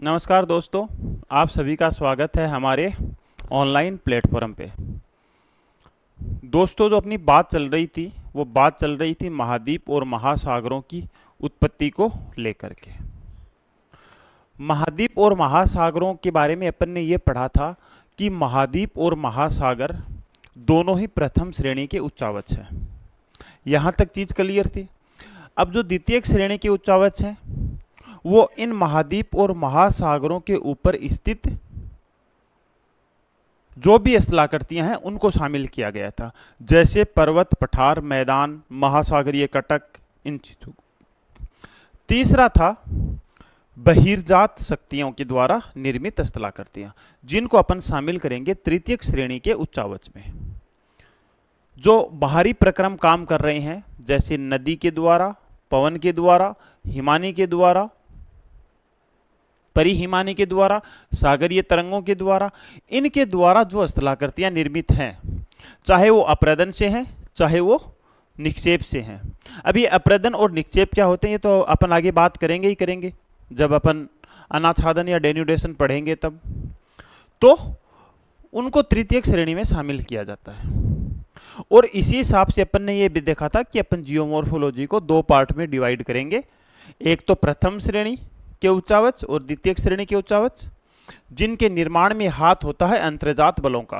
नमस्कार दोस्तों, आप सभी का स्वागत है हमारे ऑनलाइन प्लेटफॉर्म पे। दोस्तों, जो अपनी बात चल रही थी वो बात चल रही थी महाद्वीप और महासागरों की उत्पत्ति को लेकर के। महाद्वीप और महासागरों के बारे में अपन ने ये पढ़ा था कि महाद्वीप और महासागर दोनों ही प्रथम श्रेणी के उच्चावच हैं। यहाँ तक चीज़ क्लियर थी। अब जो द्वितीय श्रेणी के उच्चावच हैं वो इन महाद्वीप और महासागरों के ऊपर स्थित जो भी स्थलाकृतियां हैं उनको शामिल किया गया था, जैसे पर्वत, पठार, मैदान, महासागरीय कटक, इन चीजों को। तीसरा था बहिर्जात शक्तियों के द्वारा निर्मित स्थलाकृतियां, जिनको अपन शामिल करेंगे तृतीय श्रेणी के उच्चावच में। जो बाहरी प्रक्रम काम कर रहे हैं, जैसे नदी के द्वारा, पवन के द्वारा, हिमानी के द्वारा, परिहिमानी के द्वारा, सागरीय तरंगों के द्वारा, इनके द्वारा जो स्थलाकृतियां निर्मित हैं, चाहे वो अप्रदन से हैं चाहे वो निक्षेप से हैं। अभी अप्रदन और निक्षेप क्या होते हैं ये तो अपन आगे बात करेंगे ही करेंगे, जब अपन अनाच्छादन या डेन्यूडेशन पढ़ेंगे तब। तो उनको तृतीय श्रेणी में शामिल किया जाता है। और इसी हिसाब से अपन ने ये भी देखा था कि अपन जियोमॉर्फोलॉजी को दो पार्ट में डिवाइड करेंगे। एक तो प्रथम श्रेणी के उच्चावच और द्वितीय श्रेणी के उच्चावच, जिनके निर्माण में हाथ होता है अंतर्जात बलों का।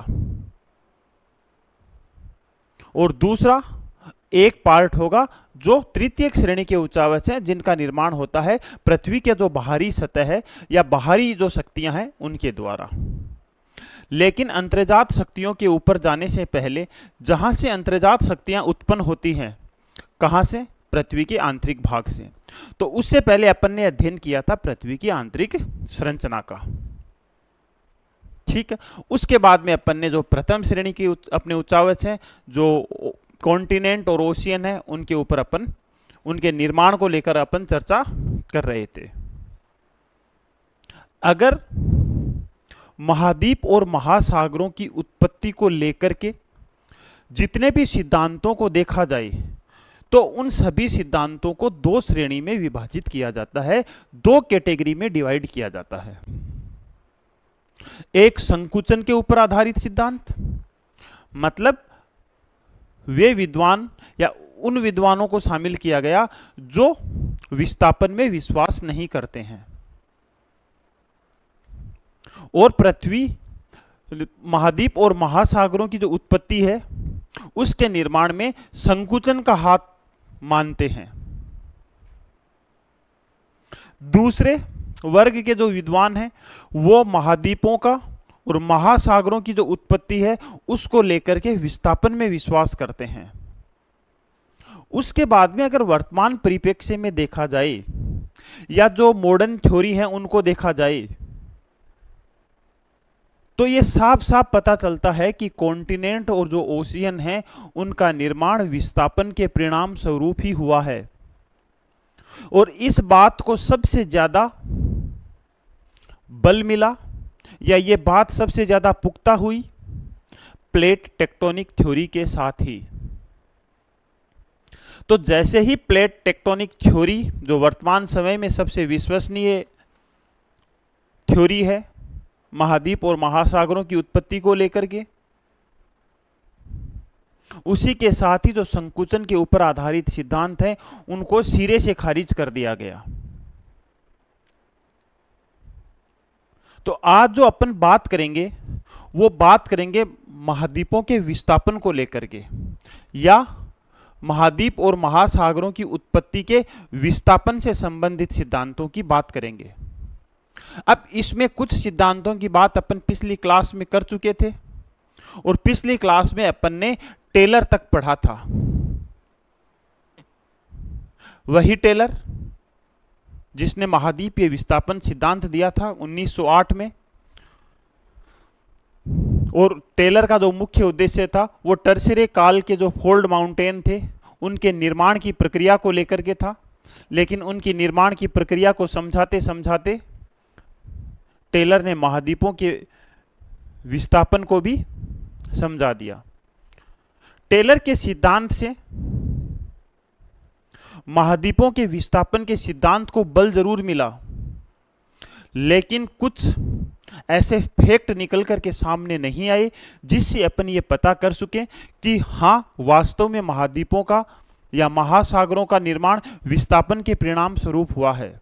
और दूसरा एक पार्ट होगा जो तृतीय श्रेणी के उच्चावच हैं, जिनका निर्माण होता है पृथ्वी के जो बाहरी सतह है या बाहरी जो शक्तियां हैं उनके द्वारा। लेकिन अंतर्जात शक्तियों के ऊपर जाने से पहले, जहां से अंतर्जात शक्तियां उत्पन्न होती हैं, कहां से? पृथ्वी के आंतरिक भाग से। तो उससे पहले अपन ने अध्ययन किया था पृथ्वी की आंतरिक संरचना का। ठीक है। उसके बाद में अपन ने जो प्रथम श्रेणी के अपने उच्चावच हैं, जो कॉन्टिनेंट और ओशियन है, उनके ऊपर अपन उनके निर्माण को लेकर अपन चर्चा कर रहे थे। अगर महाद्वीप और महासागरों की उत्पत्ति को लेकर के जितने भी सिद्धांतों को देखा जाए तो उन सभी सिद्धांतों को दो श्रेणी में विभाजित किया जाता है, दो कैटेगरी में डिवाइड किया जाता है। एक संकुचन के ऊपर आधारित सिद्धांत, मतलब वे विद्वान या उन विद्वानों को शामिल किया गया जो विस्थापन में विश्वास नहीं करते हैं। और पृथ्वी, महाद्वीप और महासागरों की जो उत्पत्ति है उसके निर्माण में संकुचन का हाथ मानते हैं। दूसरे वर्ग के जो विद्वान हैं वो महाद्वीपों का और महासागरों की जो उत्पत्ति है उसको लेकर के विस्थापन में विश्वास करते हैं। उसके बाद में अगर वर्तमान परिप्रेक्ष्य में देखा जाए या जो मॉडर्न थ्योरी है उनको देखा जाए तो ये साफ साफ पता चलता है कि कॉन्टिनेंट और जो ओशियन है उनका निर्माण विस्थापन के परिणाम स्वरूप ही हुआ है। और इस बात को सबसे ज्यादा बल मिला या ये बात सबसे ज्यादा पुख्ता हुई प्लेट टेक्टोनिक थ्योरी के साथ ही। तो जैसे ही प्लेट टेक्टोनिक थ्योरी, जो वर्तमान समय में सबसे विश्वसनीय थ्योरी है महाद्वीप और महासागरों की उत्पत्ति को लेकर के, उसी के साथ ही जो संकुचन के ऊपर आधारित सिद्धांत हैं उनको सिरे से खारिज कर दिया गया। तो आज जो अपन बात करेंगे वो बात करेंगे महाद्वीपों के विस्थापन को लेकर के, या महाद्वीप और महासागरों की उत्पत्ति के विस्थापन से संबंधित सिद्धांतों की बात करेंगे। अब इसमें कुछ सिद्धांतों की बात अपन पिछली क्लास में कर चुके थे और पिछली क्लास में अपन ने टेलर तक पढ़ा था। वही टेलर जिसने महाद्वीपीय विस्थापन सिद्धांत दिया था 1908 में। और टेलर का जो मुख्य उद्देश्य था वो टर्शियरी काल के जो फोल्ड माउंटेन थे उनके निर्माण की प्रक्रिया को लेकर के था। लेकिन उनकी निर्माण की प्रक्रिया को समझाते समझाते टेलर ने महाद्वीपों के विस्थापन को भी समझा दिया। टेलर के सिद्धांत से महाद्वीपों के विस्थापन के सिद्धांत को बल जरूर मिला, लेकिन कुछ ऐसे फैक्ट निकल करके सामने नहीं आए जिससे अपन ये पता कर सकें कि हाँ वास्तव में महाद्वीपों का या महासागरों का निर्माण विस्थापन के परिणाम स्वरूप हुआ है।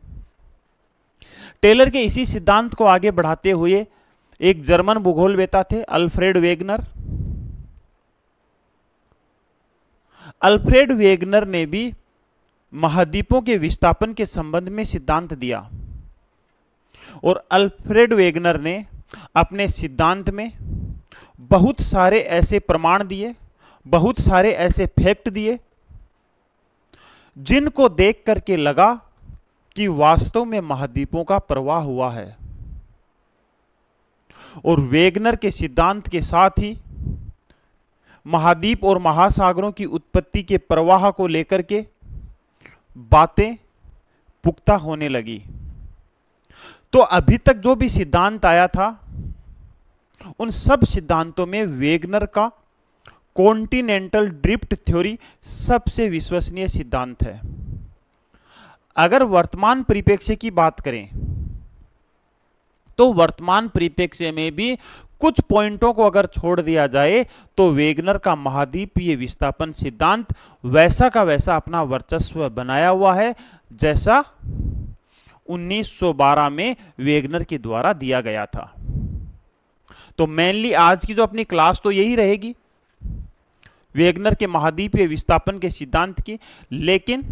टेलर के इसी सिद्धांत को आगे बढ़ाते हुए एक जर्मन भूगोलवेता थे अल्फ्रेड वेगनर। अल्फ्रेड वेगनर ने भी महाद्वीपों के विस्थापन के संबंध में सिद्धांत दिया और अल्फ्रेड वेगनर ने अपने सिद्धांत में बहुत सारे ऐसे प्रमाण दिए, बहुत सारे ऐसे फैक्ट दिए जिनको देख करके लगा कि वास्तव में महाद्वीपों का प्रवाह हुआ है। और वेगनर के सिद्धांत के साथ ही महाद्वीप और महासागरों की उत्पत्ति के प्रवाह को लेकर के बातें पुख्ता होने लगी। तो अभी तक जो भी सिद्धांत आया था उन सब सिद्धांतों में वेगनर का कॉन्टिनेंटल ड्रिफ्ट थ्योरी सबसे विश्वसनीय सिद्धांत है। अगर वर्तमान परिप्रेक्ष्य की बात करें तो वर्तमान परिप्रेक्ष्य में भी कुछ पॉइंटों को अगर छोड़ दिया जाए तो वेगनर का महाद्वीपीय विस्थापन सिद्धांत वैसा का वैसा अपना वर्चस्व बनाया हुआ है जैसा 1912 में वेगनर के द्वारा दिया गया था। तो मेनली आज की जो अपनी क्लास तो यही रहेगी वेगनर के महाद्वीपीय विस्थापन के सिद्धांत की, लेकिन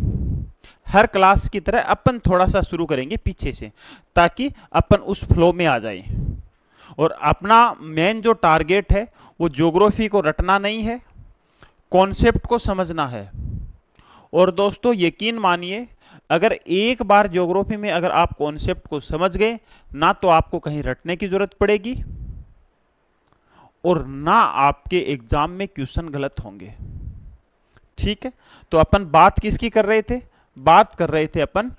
हर क्लास की तरह अपन थोड़ा सा शुरू करेंगे पीछे से ताकि अपन उस फ्लो में आ जाए। और अपना मेन जो टारगेट है वो ज्योग्राफी को रटना नहीं है, कॉन्सेप्ट को समझना है। और दोस्तों यकीन मानिए अगर एक बार ज्योग्राफी में अगर आप कॉन्सेप्ट को समझ गए ना तो आपको कहीं रटने की जरूरत पड़ेगी और ना आपके एग्जाम में क्वेश्चन गलत होंगे। ठीक है, तो अपन बात किसकी कर रहे थे? बात कर रहे थे अपन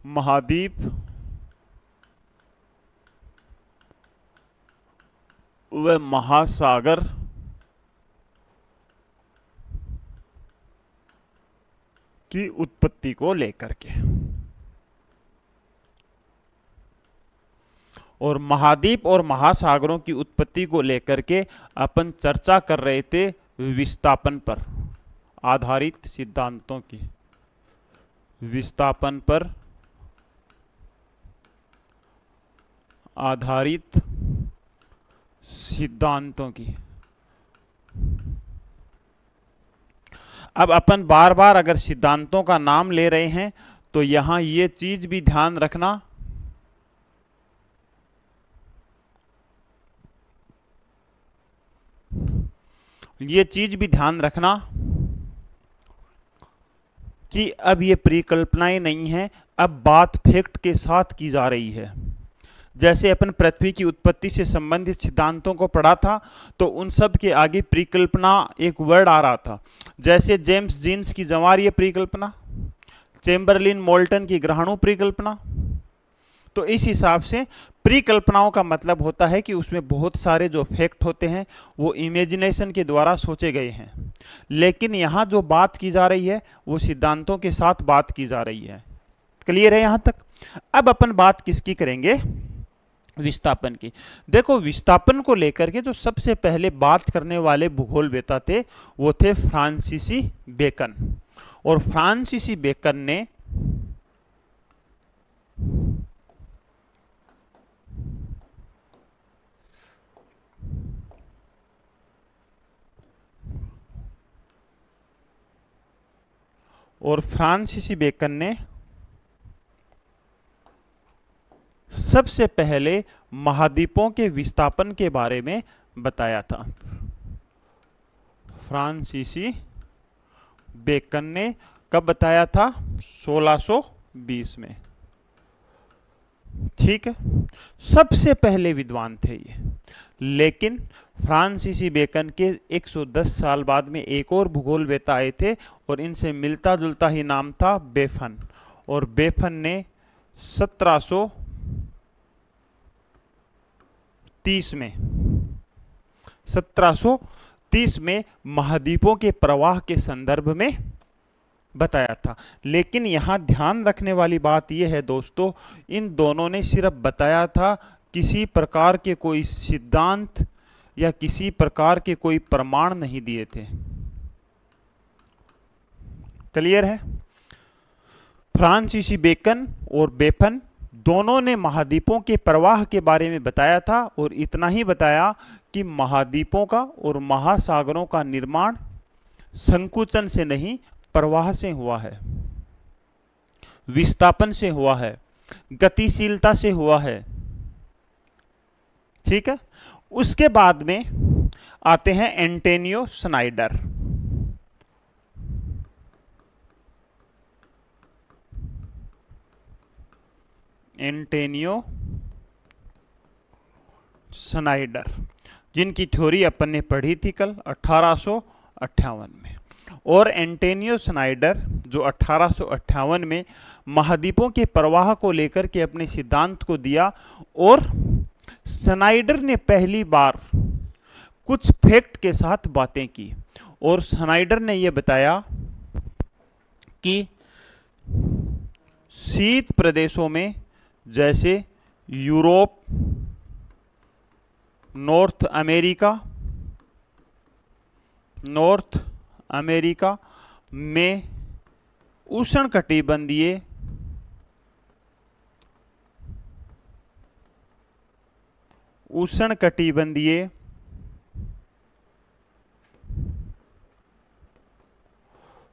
महाद्वीप व महासागर की उत्पत्ति को लेकर के। और महाद्वीप और महासागरों की उत्पत्ति को लेकर के अपन चर्चा कर रहे थे विस्थापन पर आधारित सिद्धांतों की, विस्थापन पर आधारित सिद्धांतों की। अब अपन बार बार अगर सिद्धांतों का नाम ले रहे हैं तो यहां ये चीज भी ध्यान रखना कि अब ये परिकल्पनाएं नहीं हैं, अब बात फैक्ट के साथ की जा रही है। जैसे अपन पृथ्वी की उत्पत्ति से संबंधित सिद्धांतों को पढ़ा था तो उन सब के आगे परिकल्पना एक वर्ड आ रहा था, जैसे जेम्स जीन्स की ज्वारीय परिकल्पना, चेम्बरलिन मोल्टन की ग्रहणु परिकल्पना। तो इस हिसाब से परिकल्पनाओं का मतलब होता है कि उसमें बहुत सारे जो फैक्ट होते हैं वो इमेजिनेशन के द्वारा सोचे गए हैं, लेकिन यहाँ जो बात की जा रही है वो सिद्धांतों के साथ बात की जा रही है। क्लियर है यहाँ तक? अब अपन बात किसकी करेंगे? विस्थापन की। देखो विस्थापन को लेकर के जो सबसे पहले बात करने वाले भूगोलवेता थे वो थे फ्रांसीसी बेकन। और फ्रांसीसी बेकन ने सबसे पहले महाद्वीपों के विस्थापन के बारे में बताया था। फ्रांसीसी बेकन ने कब बताया था? 1620 में। ठीक है, सबसे पहले विद्वान थे ये। लेकिन फ्रांसीसी बेकन के 110 साल बाद में एक और भूगोलवेता आए थे और इनसे मिलता जुलता ही नाम था बेफन। और बेफन ने 1730 में महाद्वीपों के प्रवाह के संदर्भ में बताया था। लेकिन यहाँ ध्यान रखने वाली बात यह है दोस्तों, इन दोनों ने सिर्फ बताया था, किसी प्रकार के कोई सिद्धांत या किसी प्रकार के कोई प्रमाण नहीं दिए थे। क्लियर है? फ्रांसीसी बेकन और बेफन दोनों ने महाद्वीपों के प्रवाह के बारे में बताया था, और इतना ही बताया कि महाद्वीपों का और महासागरों का निर्माण संकुचन से नहीं, प्रवाह से हुआ है, विस्थापन से हुआ है, गतिशीलता से हुआ है। ठीक है। उसके बाद में आते हैं एंटोनियो स्नाइडर। एंटोनियो स्नाइडर, जिनकी थ्योरी अपन ने पढ़ी थी कल 1858 में। और एंटोनियो स्नाइडर जो 1858 में महाद्वीपों के प्रवाह को लेकर के अपने सिद्धांत को दिया, और स्नाइडर ने पहली बार कुछ फैक्ट के साथ बातें की, और स्नाइडर ने यह बताया कि शीत प्रदेशों में जैसे यूरोप, नॉर्थ अमेरिका में उष्णकटिबंधीय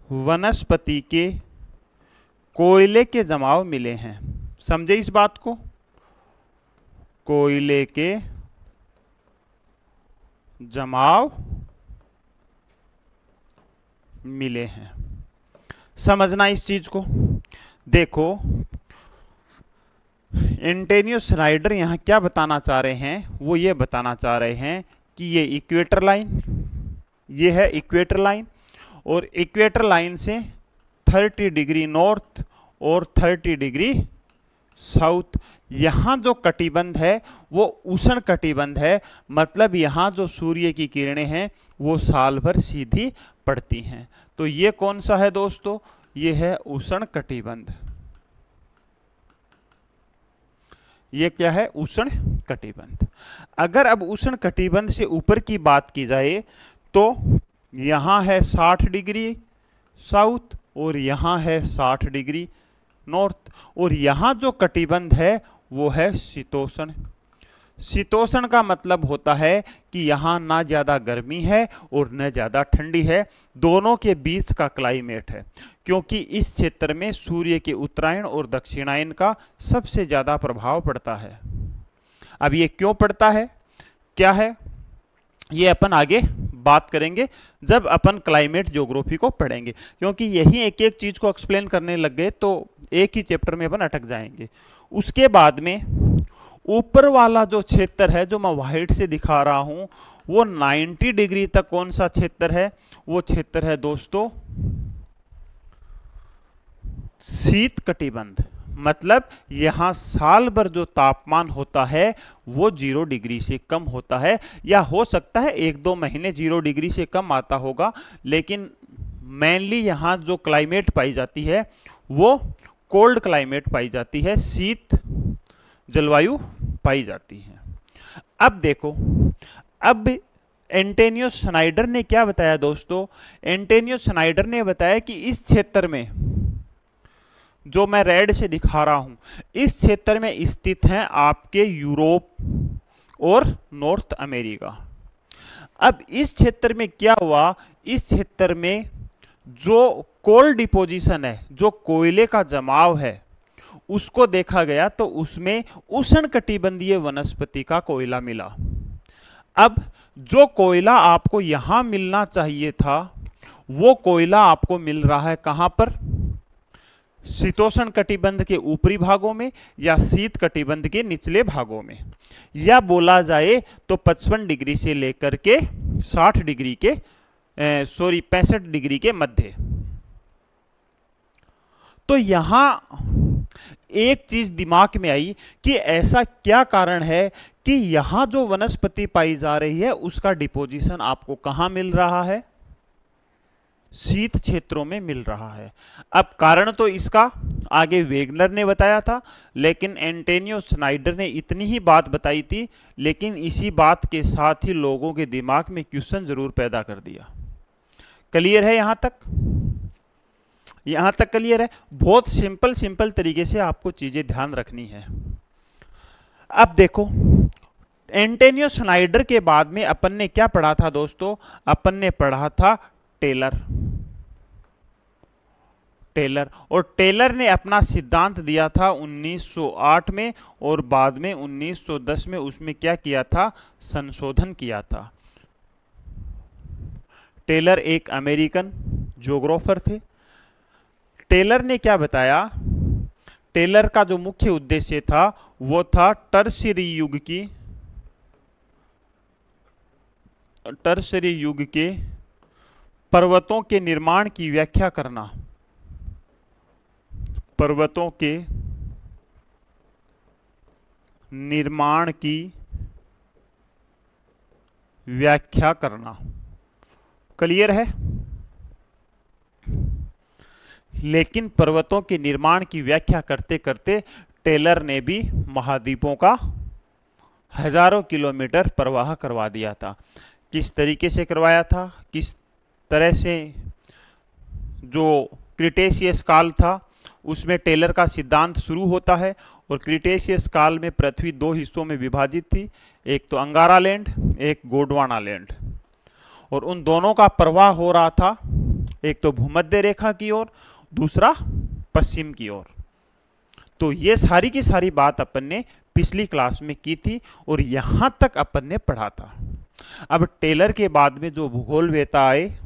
वनस्पति के कोयले के जमाव मिले हैं। समझे इस बात को? कोयले के जमाव मिले हैं। समझना इस चीज को। देखो, एंटोनियो स्नाइडर यहां क्या बताना चाह रहे हैं? वो ये बताना चाह रहे हैं कि ये इक्वेटर लाइन, ये है इक्वेटर लाइन, और इक्वेटर लाइन से 30 डिग्री नॉर्थ और 30 डिग्री साउथ, यहाँ जो कटिबंध है वो उष्ण कटिबंध है। मतलब यहाँ जो सूर्य की किरणें हैं वो साल भर सीधी पड़ती हैं। तो ये कौन सा है दोस्तों? ये है उष्ण कटिबंध। ये क्या है? उष्ण कटिबंध। अगर अब उष्ण कटिबंध से ऊपर की बात की जाए तो यहाँ है 60 डिग्री साउथ और यहाँ है 60 डिग्री नॉर्थ, और यहाँ जो कटिबंध है वो है शीतोष्ण। शीतोष्ण का मतलब होता है कि यहाँ ना ज़्यादा गर्मी है और न ज़्यादा ठंडी है, दोनों के बीच का क्लाइमेट है। क्योंकि इस क्षेत्र में सूर्य के उत्तरायण और दक्षिणायन का सबसे ज़्यादा प्रभाव पड़ता है। अब ये क्यों पड़ता है, क्या है, ये अपन आगे बात करेंगे जब अपन क्लाइमेट ज्योग्राफी को पढ़ेंगे। क्योंकि यही एक एक चीज को एक्सप्लेन करने लग गए तो एक ही चैप्टर में अपन अटक जाएंगे। उसके बाद में ऊपर वाला जो क्षेत्र है जो मैं व्हाइट से दिखा रहा हूं, वो 90 डिग्री तक कौन सा क्षेत्र है? वो क्षेत्र है दोस्तों शीत कटिबंध। मतलब यहां साल भर जो तापमान होता है वो 0 डिग्री से कम होता है, या हो सकता है 1-2 महीने 0 डिग्री से कम आता होगा, लेकिन मेनली यहां जो क्लाइमेट पाई जाती है वो कोल्ड क्लाइमेट पाई जाती है, शीत जलवायु पाई जाती है। अब देखो, अब एंटोनियो स्नाइडर ने क्या बताया दोस्तों? एंटोनियो स्नाइडर ने बताया कि इस क्षेत्र में जो मैं रेड से दिखा रहा हूं, इस क्षेत्र में स्थित हैं आपके यूरोप और नॉर्थ अमेरिका। अब इस क्षेत्र में क्या हुआ? इस क्षेत्र में जो कोल्ड डिपोजिशन है, जो कोयले का जमाव है, उसको देखा गया तो उसमें उष्णकटिबंधीय वनस्पति का कोयला मिला। अब जो कोयला आपको यहां मिलना चाहिए था वो कोयला आपको मिल रहा है कहां पर? शीतोष्ण कटिबंध के ऊपरी भागों में या शीत कटिबंध के निचले भागों में, या बोला जाए तो 55 डिग्री से लेकर के 60 डिग्री के 65 डिग्री के मध्य। तो यहां एक चीज दिमाग में आई कि ऐसा क्या कारण है कि यहां जो वनस्पति पाई जा रही है उसका डिपोजिशन आपको कहां मिल रहा है? शीत क्षेत्रों में मिल रहा है। अब कारण तो इसका आगे वेगनर ने बताया था, लेकिन एंटोनियो स्नाइडर ने इतनी ही बात बताई थी, लेकिन इसी बात के साथ ही लोगों के दिमाग में क्वेश्चन जरूर पैदा कर दिया। क्लियर है यहां तक? यहां तक क्लियर है? बहुत सिंपल तरीके से आपको चीजें ध्यान रखनी है। अब देखो, एंटोनियो स्नाइडर के बाद में अपन ने क्या पढ़ा था दोस्तों? अपन ने पढ़ा था टेलर। और टेलर ने अपना सिद्धांत दिया था 1908 में, और बाद में 1910 में उसमें क्या किया था? संशोधन किया था। टेलर एक अमेरिकन ज्योग्राफर थे। टेलर ने क्या बताया? टेलर का जो मुख्य उद्देश्य था वो था टर्शियरी युग के पर्वतों के निर्माण की व्याख्या करना। पर्वतों के निर्माण की व्याख्या करना। क्लियर है? लेकिन पर्वतों के निर्माण की व्याख्या करते करते टेलर ने भी महाद्वीपों का हजारों किलोमीटर प्रवाह करवा दिया था। किस तरीके से करवाया था? किस तरह से? जो क्रिटेशियस काल था उसमें टेलर का सिद्धांत शुरू होता है, और क्रिटेशियस काल में पृथ्वी दो हिस्सों में विभाजित थी, एक तो अंगारा लैंड, एक गोंडवाना लैंड, और उन दोनों का प्रवाह हो रहा था, एक तो भूमध्य रेखा की ओर, दूसरा पश्चिम की ओर। तो ये सारी की सारी बात अपन ने पिछली क्लास में की थी, और यहां तक अपन ने पढ़ा था। अब टेलर के बाद में जो भूगोलवेता आए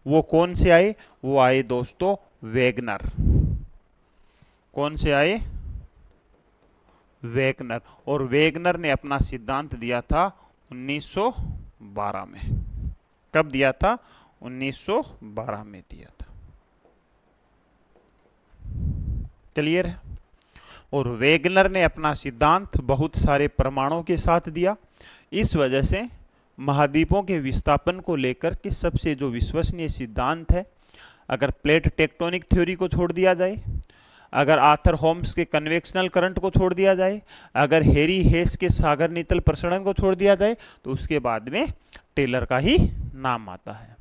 वो कौन से आए? वो आए दोस्तों वेगनर। कौन से आए? वेगनर। और वेगनर ने अपना सिद्धांत दिया था 1912 में। कब दिया था? 1912 में दिया था। क्लियर है? और वेगनर ने अपना सिद्धांत बहुत सारे प्रमाणों के साथ दिया। इस वजह से महाद्वीपों के विस्थापन को लेकर के सबसे जो विश्वसनीय सिद्धांत है, अगर प्लेट टेक्टोनिक थ्योरी को छोड़ दिया जाए, अगर आर्थर होम्स के कन्वेक्शनल करंट को छोड़ दिया जाए, अगर हैरी हेस के सागर नीतल प्रसरण को छोड़ दिया जाए, तो उसके बाद में टेलर का ही नाम आता है।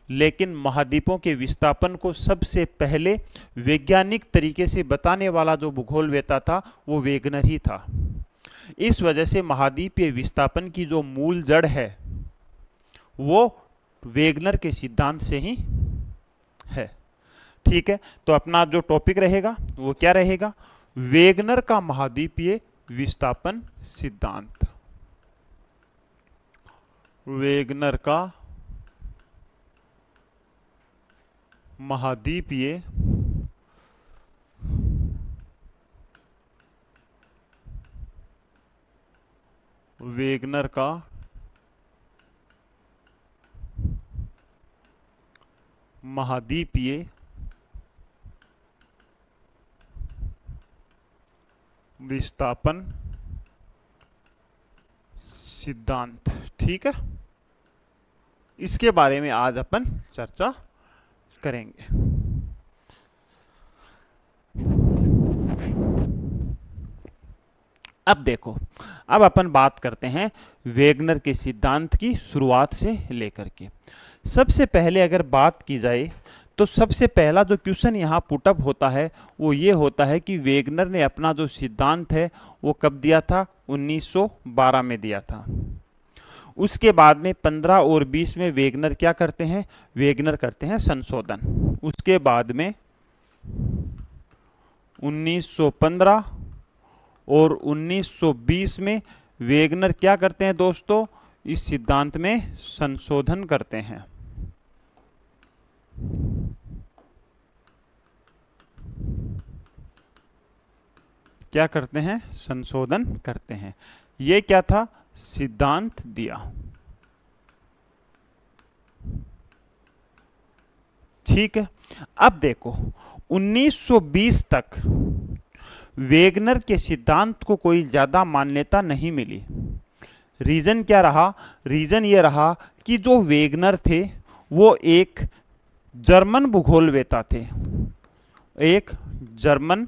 लेकिन महाद्वीपों के विस्थापन को सबसे पहले वैज्ञानिक तरीके से बताने वाला जो भूगोलवेता था वो वेगनर ही था। इस वजह से महाद्वीपीय विस्थापन की जो मूल जड़ है वो वेगनर के सिद्धांत से ही है। ठीक है, तो अपना जो टॉपिक रहेगा वो क्या रहेगा? वेगनर का महाद्वीपीय विस्थापन सिद्धांत। वेगनर का महाद्वीपीय वेगनर का महाद्वीपीय विस्थापन सिद्धांत। ठीक है, इसके बारे में आज अपन चर्चा करेंगे। अब देखो, अब अपन बात करते हैं वेगनर के सिद्धांत की शुरुआत से लेकर के। सबसे पहले अगर बात की जाए तो सबसे पहला जो क्वेश्चन यहाँ पुटअप होता है वो ये होता है कि वेगनर ने अपना जो सिद्धांत है वो कब दिया था? 1912 में दिया था। उसके बाद में 15 और 20 में वेगनर क्या करते हैं? वेगनर करते हैं संशोधन। उसके बाद में 1915 और 1920 में वेगनर क्या करते हैं दोस्तों? इस सिद्धांत में संशोधन करते हैं। क्या करते हैं? संशोधन करते हैं। ये क्या था? सिद्धांत दिया। ठीक है, अब देखो 1920 तक वेगनर के सिद्धांत को कोई ज्यादा मान्यता नहीं मिली। रीजन क्या रहा? रीजन ये रहा कि जो वेगनर थे वो एक जर्मन भूगोलवेता थे। एक जर्मन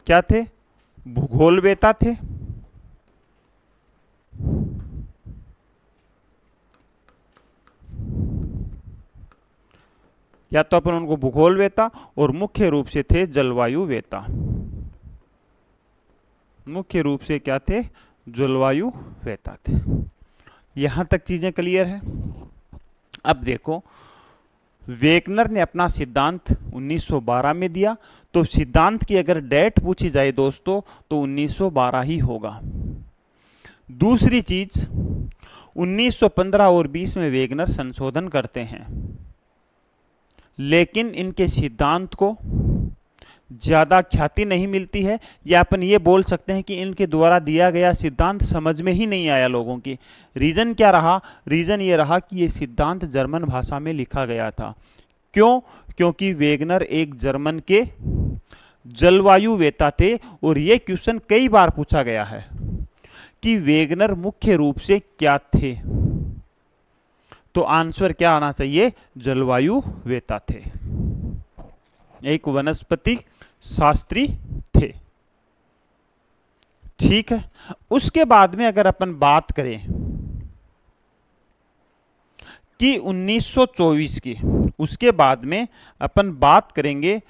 क्या थे? भूगोलवेता थे। या तो अपन उनको भूगोलवेता, और मुख्य रूप से थे जलवायुवेता। मुख्य रूप से क्या थे? जलवायुवेता थे। यहां तक चीजें क्लियर है। अब देखो, वेगनर ने अपना सिद्धांत 1912 में दिया, तो सिद्धांत की अगर डेट पूछी जाए दोस्तों तो 1912 ही होगा। दूसरी चीज, 1915 और 20 में वेगनर संशोधन करते हैं, लेकिन इनके सिद्धांत को ज्यादा ख्याति नहीं मिलती है, या अपन ये बोल सकते हैं कि इनके द्वारा दिया गया सिद्धांत समझ में ही नहीं आया लोगों की। रीजन क्या रहा? रीजन ये रहा कि ये सिद्धांत जर्मन भाषा में लिखा गया था। क्यों? क्योंकि वेगनर एक जर्मन के जलवायुवेता थे, और ये क्वेश्चन कई बार पूछा गया है कि वेगनर मुख्य रूप से क्या थे, तो आंसर क्या आना चाहिए? जलवायुवेता थे, एक वनस्पति शास्त्री थे। ठीक है। उसके बाद में अगर अपन बात करें कि 1924 की, उसके बाद में अपन बात करेंगे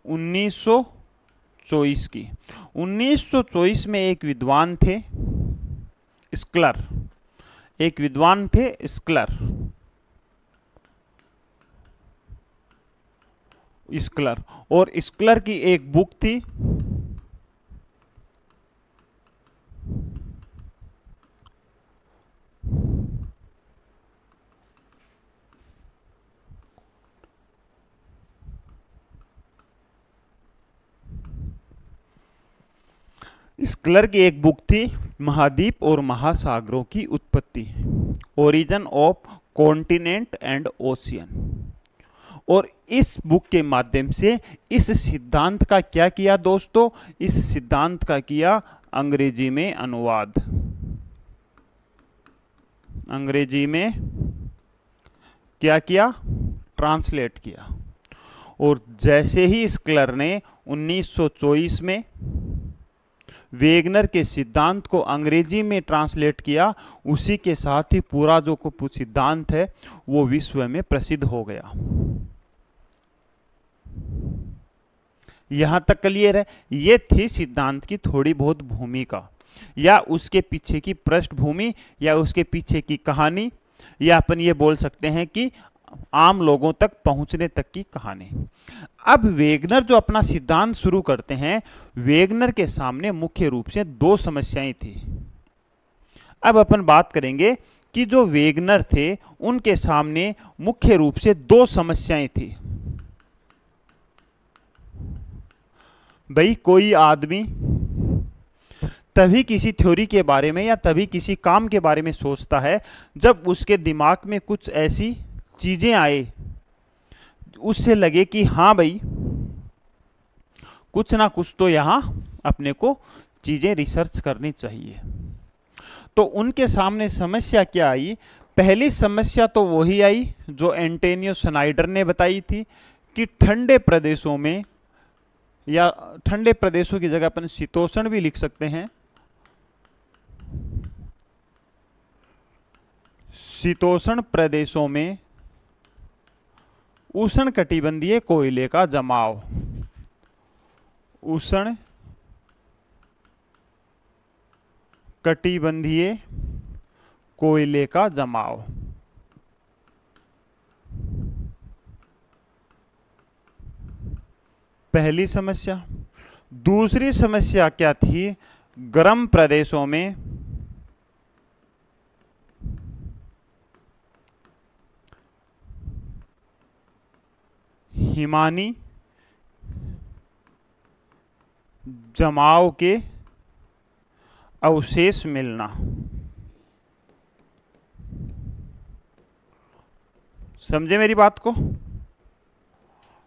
1924 की। 1924 में एक विद्वान थे स्क्लर, एक विद्वान थे स्क्लर। स्क्लर, और स्क्लर की एक बुक थी स्क्लर की एक बुक थी महाद्वीप और महासागरों की उत्पत्ति, origin of continent and ocean. और इस बुक के माध्यम से इस सिद्धांत का क्या किया दोस्तों? इस सिद्धांत का किया अंग्रेजी में अनुवाद। अंग्रेजी में क्या किया? ट्रांसलेट किया। और जैसे ही स्क्लर ने 1924 में वेगनर के सिद्धांत को अंग्रेजी में ट्रांसलेट किया, उसी के साथ ही पूरा जो सिद्धांत है वो विश्व में प्रसिद्ध हो गया। यहां तक क्लियर है। ये थी सिद्धांत की थोड़ी बहुत भूमिका, या उसके पीछे की पृष्ठभूमि, या उसके पीछे की कहानी, या अपन ये बोल सकते हैं कि आम लोगों तक पहुंचने तक की कहानी। अब वेगनर जो अपना सिद्धांत शुरू करते हैं, वेगनर के सामने मुख्य रूप से दो समस्याएं थी। अब अपन बात करेंगे कि जो वेगनर थे उनके सामने मुख्य रूप से दो समस्याएं थी। भाई, कोई आदमी तभी किसी थ्योरी के बारे में या तभी किसी काम के बारे में सोचता है जब उसके दिमाग में कुछ ऐसी चीजें आए, उससे लगे कि हाँ भाई, कुछ ना कुछ तो यहां अपने को चीजें रिसर्च करनी चाहिए। तो उनके सामने समस्या क्या आई? पहली समस्या तो वही आई जो एंटोनियो श्नाइडर ने बताई थी कि ठंडे प्रदेशों में, या ठंडे प्रदेशों की जगह अपन शीतोष्ण भी लिख सकते हैं, शीतोष्ण प्रदेशों में उष्णकटिबंधीय कोयले का जमाव, उष्ण कटिबंधीय कोयले का जमाव। पहली समस्या। दूसरी समस्या क्या थी? गर्म प्रदेशों में हिमानी जमाव के अवशेष मिलना। समझे मेरी बात को?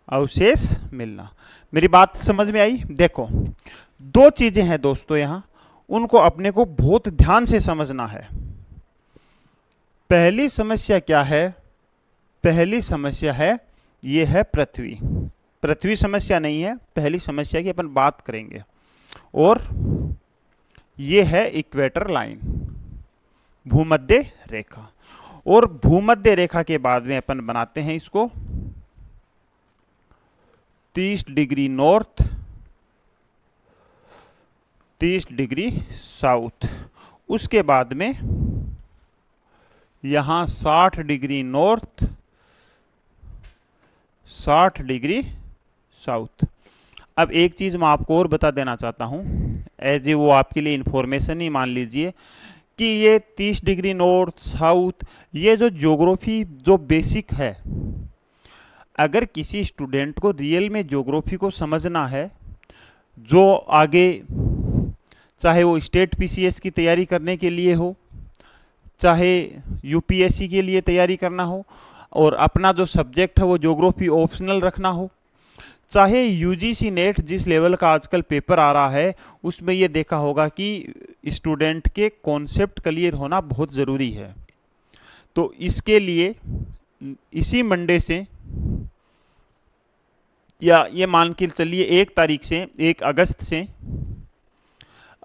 अवशेष मिलना। मेरी बात समझ में आई? देखो, दो चीजें हैं दोस्तों यहां, उनको अपने को बहुत ध्यान से समझना है। पहली समस्या क्या है पहली समस्या है, ये है पृथ्वी। पृथ्वी समस्या नहीं है, पहली समस्या की अपन बात करेंगे। और ये है इक्वेटर लाइन, भूमध्य रेखा। और भूमध्य रेखा के बाद में अपन बनाते हैं इसको 30 डिग्री नॉर्थ, 30 डिग्री साउथ। उसके बाद में यहां 60 डिग्री नॉर्थ, 60 डिग्री साउथ। अब एक चीज मैं आपको और बता देना चाहता हूं, एज ए वो आपके लिए इंफॉर्मेशन ही मान लीजिए कि ये 30 डिग्री नॉर्थ साउथ, ये जो ज्योग्राफी जो बेसिक है, अगर किसी स्टूडेंट को रियल में ज्योग्राफी को समझना है, जो आगे चाहे वो स्टेट पीसीएस की तैयारी करने के लिए हो, चाहे यूपीएससी के लिए तैयारी करना हो, और अपना जो सब्जेक्ट है वो ज्योग्राफी ऑप्शनल रखना हो, चाहे यूजीसी नेट जिस लेवल का आजकल पेपर आ रहा है उसमें ये देखा होगा कि स्टूडेंट के कॉन्सेप्ट क्लियर होना बहुत ज़रूरी है। तो इसके लिए इसी मंडे से, या ये मान के चलिए 1 तारीख से, 1 अगस्त से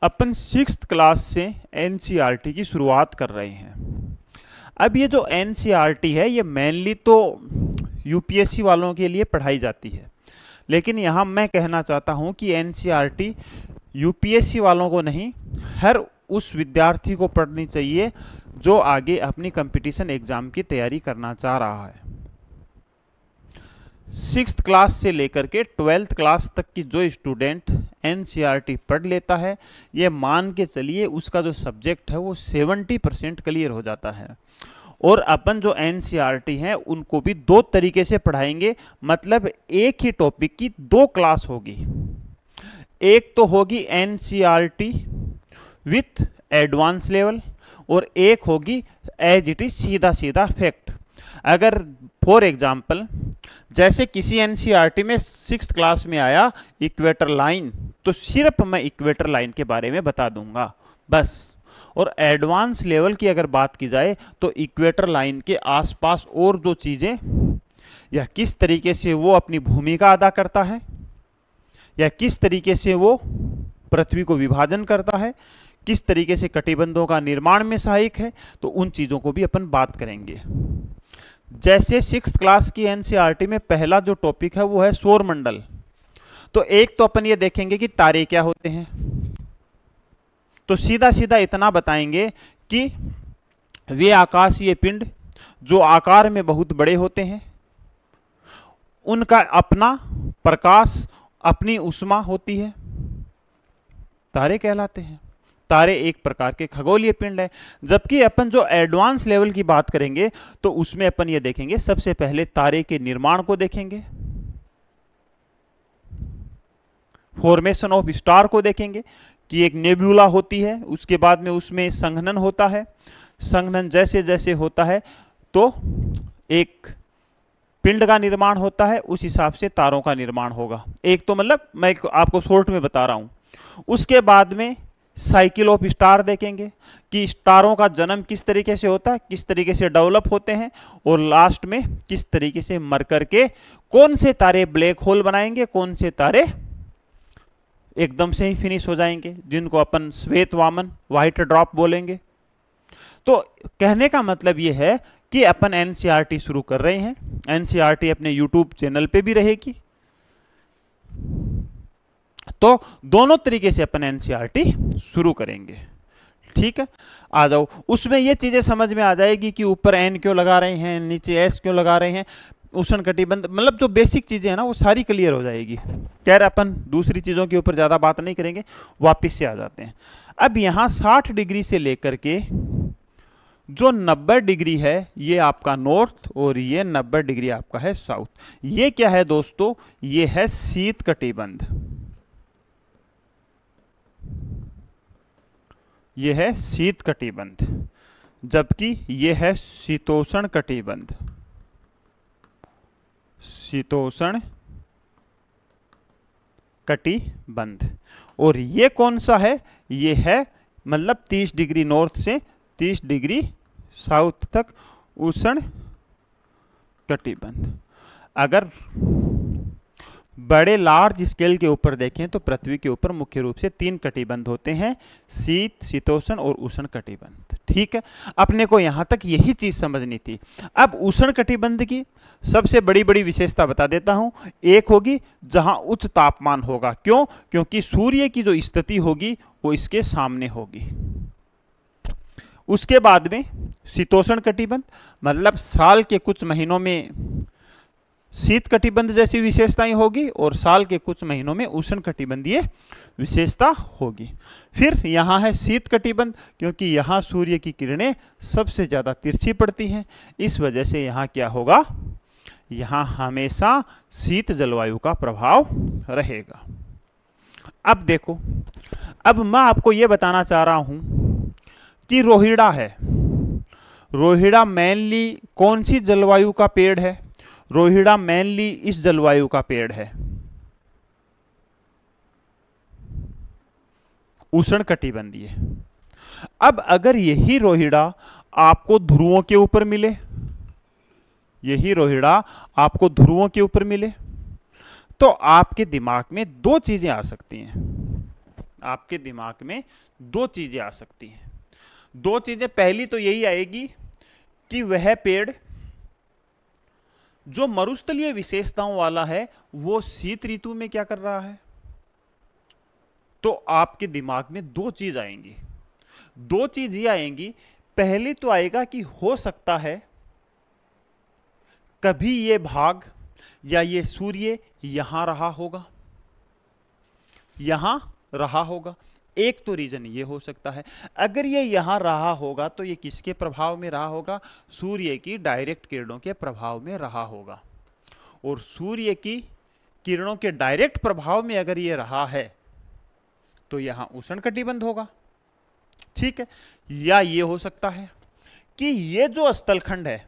अपन 6th क्लास से एनसीईआरटी की शुरुआत कर रहे हैं। अब ये जो एनसीईआरटी है ये मेनली तो यूपीएससी वालों के लिए पढ़ाई जाती है, लेकिन यहाँ मैं कहना चाहता हूँ कि एनसीईआरटी यूपीएससी वालों को नहीं, हर उस विद्यार्थी को पढ़नी चाहिए जो आगे अपनी कंपटीशन एग्जाम की तैयारी करना चाह रहा है। 6th क्लास से लेकर के 12th क्लास तक की जो स्टूडेंट एनसीईआरटी पढ़ लेता है, ये मान के चलिए उसका जो सब्जेक्ट है वो 70% क्लियर हो जाता है। और अपन जो एनसीईआरटी हैं उनको भी 2 तरीके से पढ़ाएंगे, मतलब एक ही टॉपिक की 2 क्लास होगी। एक तो होगी एनसीईआरटी विथ एडवांस लेवल, और एक होगी एज इट इज सीधा सीधा फैक्ट। अगर फॉर एग्जाम्पल जैसे किसी एनसीईआरटी में 6th क्लास में आया इक्वेटर लाइन, तो सिर्फ मैं इक्वेटर लाइन के बारे में बता दूंगा बस। और एडवांस लेवल की अगर बात की जाए तो इक्वेटर लाइन के आसपास और जो चीज़ें, या किस तरीके से वो अपनी भूमिका अदा करता है, या किस तरीके से वो पृथ्वी को विभाजन करता है, किस तरीके से कटिबंधों का निर्माण में सहायक है, तो उन चीज़ों को भी अपन बात करेंगे। जैसे 6th क्लास की एनसीईआरटी में पहला जो टॉपिक है वो है सौर मंडल। तो एक तो अपन ये देखेंगे कि तारे क्या होते हैं, तो सीधा सीधा इतना बताएंगे कि वे आकाशीय पिंड जो आकार में बहुत बड़े होते हैं, उनका अपना प्रकाश, अपनी ऊष्मा होती है, तारे कहलाते हैं। तारे एक प्रकार के खगोलीय पिंड है। जबकि अपन जो एडवांस लेवल की बात करेंगे तो उसमें अपन ये देखेंगे, सबसे पहले तारे के निर्माण को देखेंगे, फॉर्मेशन ऑफ स्टार को देखेंगे कि एक नेब्यूला होती है, उसके बाद में उसमें संघनन होता है, संघनन जैसे जैसे होता है तो एक पिंड का निर्माण होता है, उस हिसाब से तारों का निर्माण होगा। एक तो मतलब मैं आपको शॉर्ट में बता रहा हूं। उसके बाद में साइकिल ऑफ स्टार देखेंगे कि स्टारों का जन्म किस तरीके से होता है, किस तरीके से डेवलप होते हैं, और लास्ट में किस तरीके से मर करके कौन से तारे ब्लैक होल बनाएंगे, कौन से तारे एकदम से ही फिनिश हो जाएंगे, जिनको अपन श्वेत वामन, व्हाइट ड्रॉप बोलेंगे। तो कहने का मतलब ये है कि अपन एनसीईआरटी शुरू कर रहे हैं। एनसीईआरटी अपने यूट्यूब चैनल पे भी रहेगी। तो दोनों तरीके से अपन एनसीईआरटी शुरू करेंगे। ठीक है, आ जाओ। उसमें ये चीजें समझ में आ जाएगी कि ऊपर एन क्यों लगा रहे हैं, नीचे एस क्यों लगा रहे हैं, उष्ण कटिबंध, मतलब जो बेसिक चीजें हैं ना वो सारी क्लियर हो जाएगी। खैर अपन दूसरी चीजों के ऊपर ज्यादा बात नहीं करेंगे, वापिस से आ जाते हैं। अब यहाँ 60 डिग्री से लेकर के जो 90 डिग्री है ये आपका नॉर्थ, और ये 90 डिग्री आपका है साउथ। ये क्या है दोस्तों, ये है शीत कटिबंध, ये है शीत कटिबंध, जबकि ये है शीतोष्ण कटिबंध, शीतोष्ण कटिबंध। और ये कौन सा है, ये है मतलब 30 डिग्री नॉर्थ से 30 डिग्री साउथ तक उष्ण कटिबंध। अगर बड़े लार्ज स्केल के ऊपर देखें तो पृथ्वी के ऊपर मुख्य रूप से 3 कटिबंध होते हैं, शीत, शीतोष्ण और उष्ण कटिबंध। ठीक है, अपने को यहां तक यही चीज समझनी थी। अब उष्ण कटिबंध की सबसे बड़ी बड़ी विशेषता बता देता हूं। एक होगी जहां उच्च तापमान होगा। क्यों? क्योंकि सूर्य की जो स्थिति होगी वो इसके सामने होगी। उसके बाद में शीतोष्ण कटिबंध, मतलब साल के कुछ महीनों में शीत कटिबंध जैसी विशेषताएं होगी और साल के कुछ महीनों में उष्ण कटिबंधीय विशेषता होगी। फिर यहाँ है शीत कटिबंध, क्योंकि यहाँ सूर्य की किरणें सबसे ज्यादा तिरछी पड़ती हैं, इस वजह से यहाँ क्या होगा, यहाँ हमेशा शीत जलवायु का प्रभाव रहेगा। अब देखो, अब मैं आपको यह बताना चाह रहा हूं कि रोहिड़ा है। रोहिड़ा मेनली कौन सी जलवायु का पेड़ है? रोहिड़ा मेनली इस जलवायु का पेड़ है, उष्ण कटिबंधीय। अब अगर यही रोहिड़ा आपको ध्रुवों के ऊपर मिले, यही रोहिड़ा आपको ध्रुवों के ऊपर मिले, तो आपके दिमाग में दो चीजें आ सकती हैं। आपके दिमाग में दो चीजें आ सकती हैं। दो चीजें, पहली तो यही आएगी कि वह पेड़ जो मरुस्थलीय विशेषताओं वाला है वो शीत ऋतु में क्या कर रहा है। तो आपके दिमाग में दो चीज आएंगी। दो चीज ये आएंगी, पहली तो आएगा कि हो सकता है कभी ये भाग या ये सूर्य यहां रहा होगा, यहां रहा होगा। एक तो रीजन ये हो सकता है। अगर ये यहां रहा होगा तो ये किसके प्रभाव में रहा होगा? सूर्य की डायरेक्ट किरणों के प्रभाव में रहा होगा। और सूर्य की किरणों के डायरेक्ट प्रभाव में अगर ये रहा है तो यहां उष्ण कटिबंध होगा। ठीक है, या ये हो सकता है कि ये जो स्थलखंड है,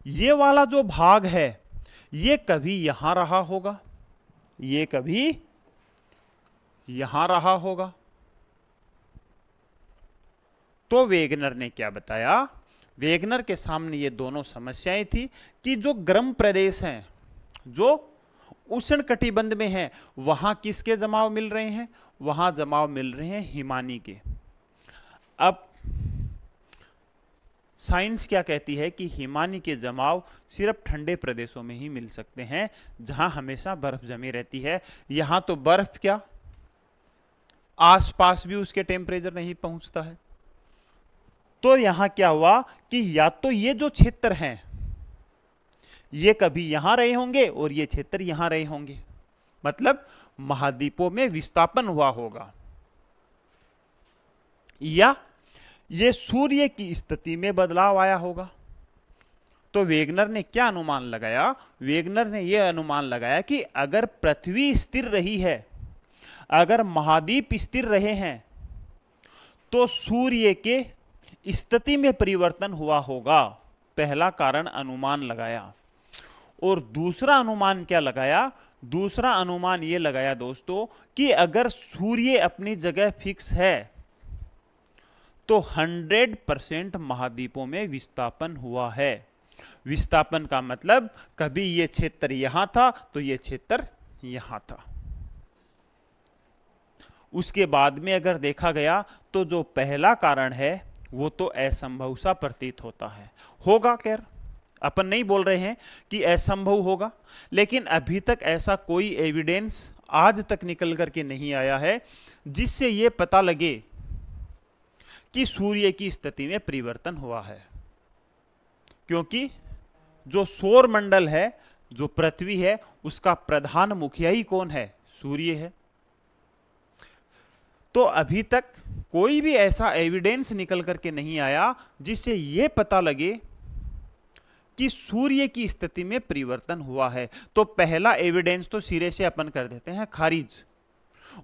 ये वाला जो भाग है, ये कभी यहां रहा होगा, ये कभी यहां रहा होगा। तो वेगनर ने क्या बताया? वेगनर के सामने ये दोनों समस्याएं थी कि जो गर्म प्रदेश हैं, जो उष्ण कटिबंध में हैं, वहां किसके जमाव मिल रहे हैं? वहां जमाव मिल रहे हैं हिमानी के। अब साइंस क्या कहती है कि हिमानी के जमाव सिर्फ ठंडे प्रदेशों में ही मिल सकते हैं, जहां हमेशा बर्फ जमी रहती है। यहां तो बर्फ क्या, आसपास भी उसके टेम्परेचर नहीं पहुंचता है। तो यहां क्या हुआ कि या तो ये जो क्षेत्र हैं ये कभी यहां रहे होंगे और ये क्षेत्र यहां रहे होंगे, मतलब महाद्वीपों में विस्थापन हुआ होगा, या ये सूर्य की स्थिति में बदलाव आया होगा। तो वेगनर ने क्या अनुमान लगाया? वेगनर ने यह अनुमान लगाया कि अगर पृथ्वी स्थिर रही है, अगर महाद्वीप स्थिर रहे हैं, तो सूर्य के स्थिति में परिवर्तन हुआ होगा। पहला कारण अनुमान लगाया। और दूसरा अनुमान क्या लगाया? दूसरा अनुमान यह लगाया दोस्तों कि अगर सूर्य अपनी जगह फिक्स है तो 100% महाद्वीपों में विस्थापन हुआ है। विस्थापन का मतलब कभी यह क्षेत्र यहां था तो यह क्षेत्र यहां था। उसके बाद में अगर देखा गया तो जो पहला कारण है वो तो असंभव सा प्रतीत होता है। होगा, खैर अपन नहीं बोल रहे हैं कि असंभव होगा, लेकिन अभी तक ऐसा कोई एविडेंस आज तक निकल करके नहीं आया है जिससे यह पता लगे कि सूर्य की स्थिति में परिवर्तन हुआ है। क्योंकि जो सौर मंडल है, जो पृथ्वी है, उसका प्रधान मुखिया ही कौन है? सूर्य है। तो अभी तक कोई भी ऐसा एविडेंस निकल करके नहीं आया जिससे यह पता लगे कि सूर्य की स्थिति में परिवर्तन हुआ है। तो पहला एविडेंस तो सिरे से अपन कर देते हैं खारिज।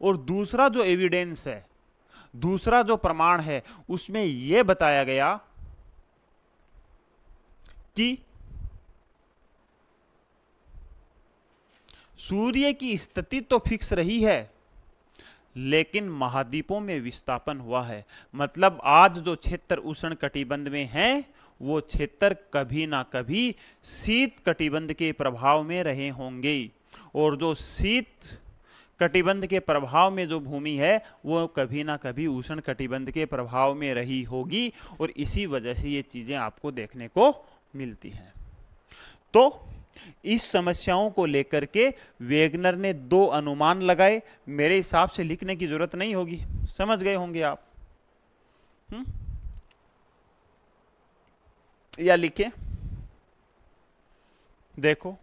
और दूसरा जो एविडेंस है, दूसरा जो प्रमाण है, उसमें यह बताया गया कि सूर्य की स्थिति तो फिक्स रही है, लेकिन महाद्वीपों में विस्थापन हुआ है। मतलब आज जो क्षेत्र उष्ण कटिबंध में हैं वो क्षेत्र कभी ना कभी शीत कटिबंध के प्रभाव में रहे होंगे, और जो शीत कटिबंध के प्रभाव में जो भूमि है वो कभी ना कभी उष्ण कटिबंध के प्रभाव में रही होगी, और इसी वजह से ये चीजें आपको देखने को मिलती हैं। तो इस समस्याओं को लेकर के वेगनर ने 2 अनुमान लगाए। मेरे हिसाब से लिखने की जरूरत नहीं होगी, समझ गए होंगे आप। या लिखे, देखो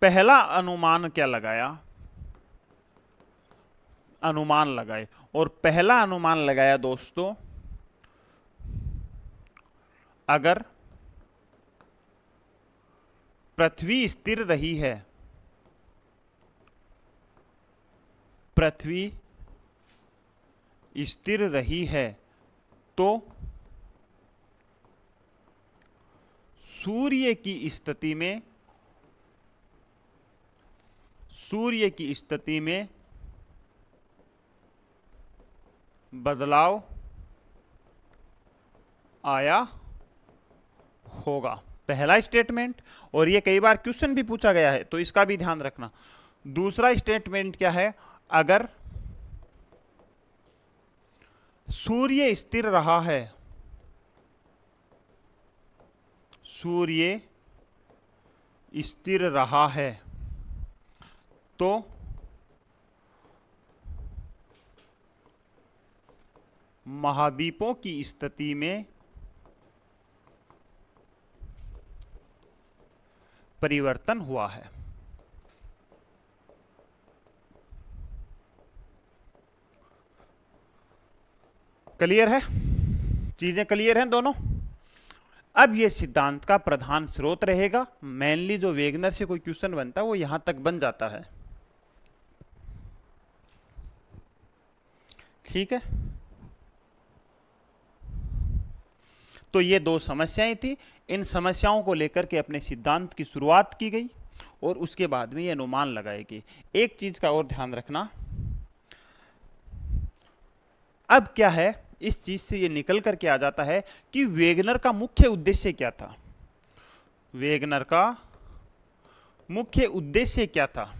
पहला अनुमान क्या लगाया, अनुमान लगाए, और पहला अनुमान लगाया दोस्तों, अगर पृथ्वी स्थिर रही है, पृथ्वी स्थिर रही है तो सूर्य की स्थिति में बदलाव आया होगा। पहला स्टेटमेंट, और ये कई बार क्वेश्चन भी पूछा गया है तो इसका भी ध्यान रखना। दूसरा स्टेटमेंट क्या है, अगर सूर्य स्थिर रहा है, सूर्य स्थिर रहा है तो महाद्वीपों की स्थिति में परिवर्तन हुआ है। क्लियर है, चीजें क्लियर हैं दोनों। अब ये सिद्धांत का प्रधान स्रोत रहेगा। मेनली जो वेगनर से कोई क्वेश्चन बनता है वो यहां तक बन जाता है, ठीक है। तो ये 2 समस्याएं थी, इन समस्याओं को लेकर के अपने सिद्धांत की शुरुआत की गई और उसके बाद में ये अनुमान लगाए गए। एक चीज का और ध्यान रखना, अब क्या है, इस चीज से ये निकल करके आ जाता है कि वेगनर का मुख्य उद्देश्य क्या था। वेगनर का मुख्य उद्देश्य क्या था।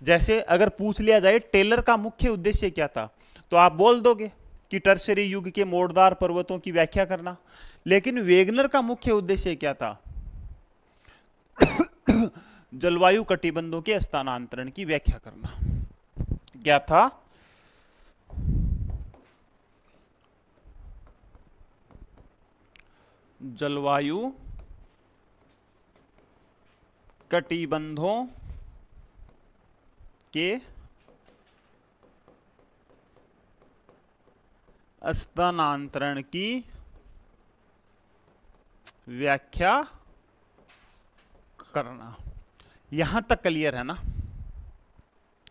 जैसे अगर पूछ लिया जाए टेलर का मुख्य उद्देश्य क्या था, तो आप बोल दोगे कि टर्शरी युग के मोड़दार पर्वतों की व्याख्या करना। लेकिन वेगनर का मुख्य उद्देश्य क्या था, जलवायु कटिबंधों के स्थानांतरण की व्याख्या करना। क्या था, जलवायु कटिबंधों के स्थानांतरण की व्याख्या करना। यहां तक क्लियर है ना,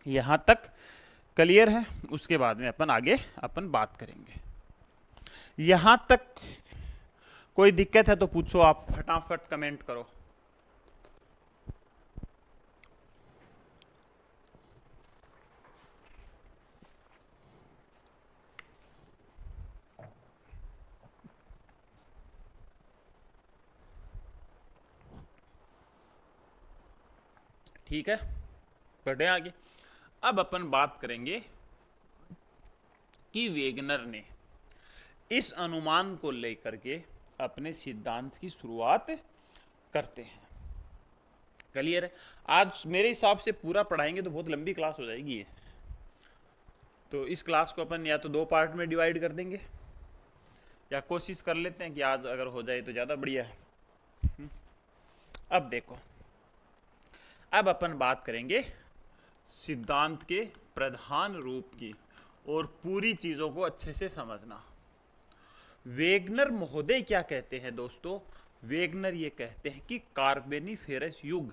यहां तक क्लियर है। उसके बाद में अपन आगे बात करेंगे। यहां तक कोई दिक्कत है तो पूछो, आप फटाफट कमेंट करो। ठीक है, बढ़े आगे। अब अपन बात करेंगे कि वेगनर ने इस अनुमान को लेकर के अपने सिद्धांत की शुरुआत करते हैं। क्लियर है। आज मेरे हिसाब से पूरा पढ़ाएंगे तो बहुत लंबी क्लास हो जाएगी ये, तो इस क्लास को अपन या तो 2 पार्ट में डिवाइड कर देंगे या कोशिश कर लेते हैं कि आज अगर हो जाए तो ज़्यादा बढ़िया है। अब देखो, अब अपन बात करेंगे सिद्धांत के प्रधान रूप की और पूरी चीज़ों को अच्छे से समझना। वेगनर महोदय क्या कहते हैं दोस्तों, वेगनर ये कहते हैं कि कार्बेनिफेरस युग,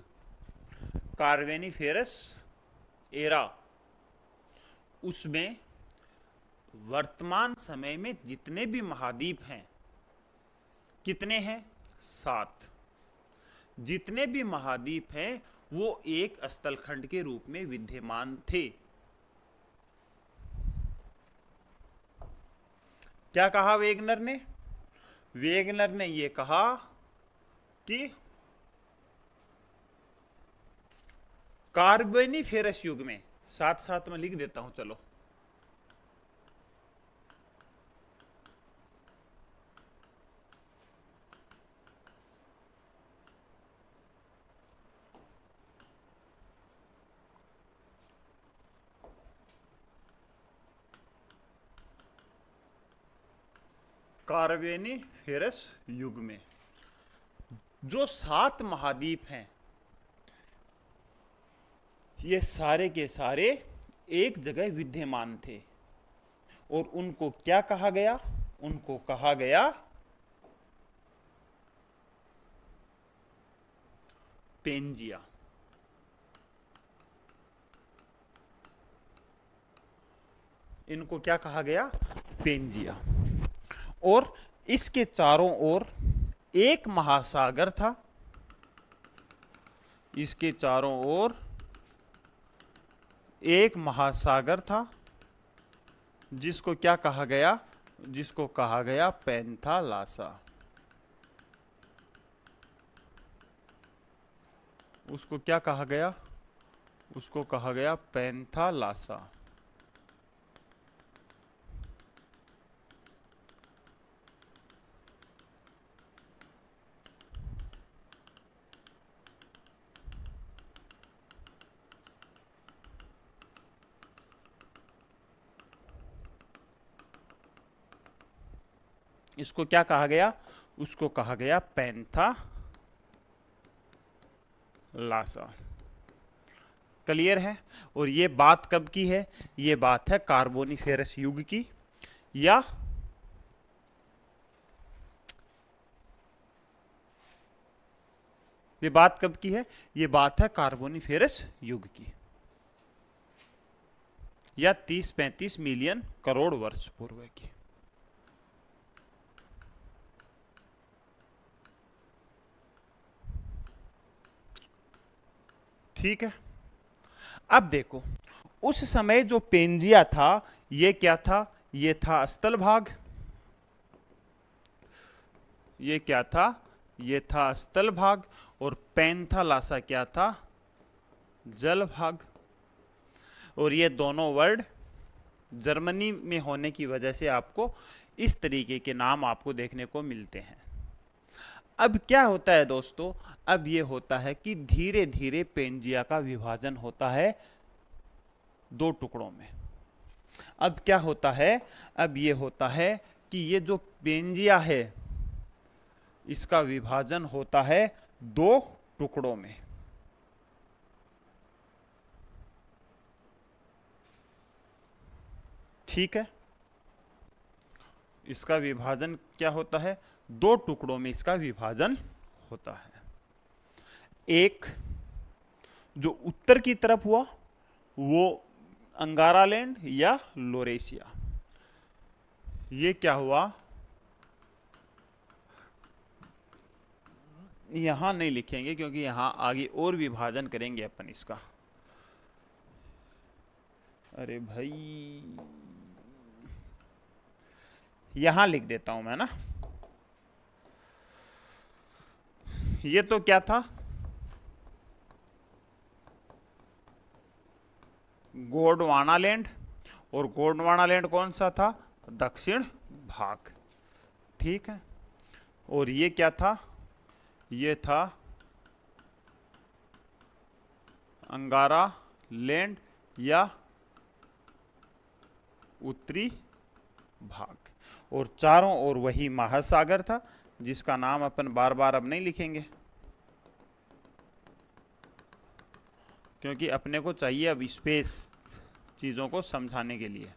कार्बेनिफेरस एरा, उसमें वर्तमान समय में जितने भी महाद्वीप हैं, कितने हैं, 7। जितने भी महाद्वीप हैं वो एक स्थलखंड के रूप में विद्यमान थे। क्या कहा वेगनर ने? वेगनर ने ये कहा कि कार्बोनिफेरस युग में, साथ साथ में लिख देता हूं चलो, कार्बोनिफेरस युग में जो 7 महाद्वीप हैं, ये सारे के सारे एक जगह विद्यमान थे और उनको क्या कहा गया? उनको कहा गया पेंजिया। इनको क्या कहा गया? पेंजिया। और इसके चारों ओर एक महासागर था। इसके चारों ओर एक महासागर था जिसको क्या कहा गया? जिसको कहा गया पैंथालासा। उसको क्या कहा गया? उसको कहा गया पैंथालासा। इसको क्या कहा गया? उसको कहा गया पैंथालासा। क्लियर है? और ये बात कब की है? ये बात है कार्बोनिफेरस युग की, या ये बात कब की है? ये बात है कार्बोनिफेरस युग की, या 30-35 मिलियन करोड़ वर्ष पूर्व की। ठीक है। अब देखो, उस समय जो पेंजिया था, ये क्या था? ये था स्थल भाग। ये क्या था? ये था स्थल भाग। और पैंथालासा क्या था? जल भाग। और ये दोनों वर्ड जर्मनी में होने की वजह से आपको इस तरीके के नाम आपको देखने को मिलते हैं। अब क्या होता है दोस्तों? अब ये होता है कि धीरे धीरे पेंजिया का विभाजन होता है 2 टुकड़ों में। अब क्या होता है? अब ये होता है कि ये जो पेंजिया है, इसका विभाजन होता है 2 टुकड़ों में। ठीक है। इसका विभाजन क्या होता है? 2 टुकड़ों में इसका विभाजन होता है। एक जो उत्तर की तरफ हुआ वो अंगारालैंड या लोरेशिया। ये क्या हुआ? यहां नहीं लिखेंगे क्योंकि यहां आगे और विभाजन करेंगे अपन इसका। अरे भाई, यहां लिख देता हूं मैं ना। ये तो क्या था? गोंडवानालैंड। और गोंडवानालैंड कौन सा था? दक्षिण भाग। ठीक है। और ये क्या था? ये था अंगारा लैंड या उत्तरी भाग। और चारों ओर वही महासागर था जिसका नाम अपन बार बार अब नहीं लिखेंगे क्योंकि अपने को चाहिए अब स्पेस चीजों को समझाने के लिए।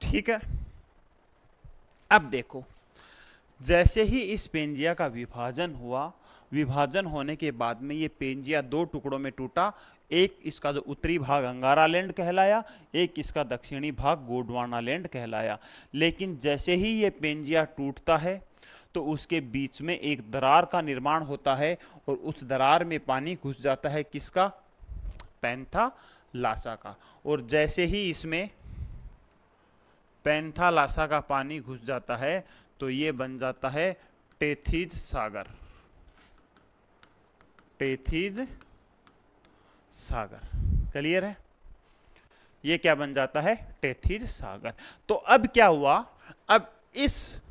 ठीक है। अब देखो, जैसे ही इस पेंजिया का विभाजन हुआ, विभाजन होने के बाद में ये पेंजिया दो टुकड़ों में टूटा। एक इसका जो उत्तरी भाग अंगारा लैंड कहलाया, एक इसका दक्षिणी भाग गोंडवाना लैंड कहलाया। लेकिन जैसे ही ये पेंजिया टूटता है तो उसके बीच में एक दरार का निर्माण होता है और उस दरार में पानी घुस जाता है, किसका? पैंथालासा का। और जैसे ही इसमें पैंथालासा का पानी घुस जाता है तो ये बन जाता है टेथिज सागर। टेथिज सागर, क्लियर है? ये क्या बन जाता है? टेथिज सागर। तो अब क्या हुआ? अब इस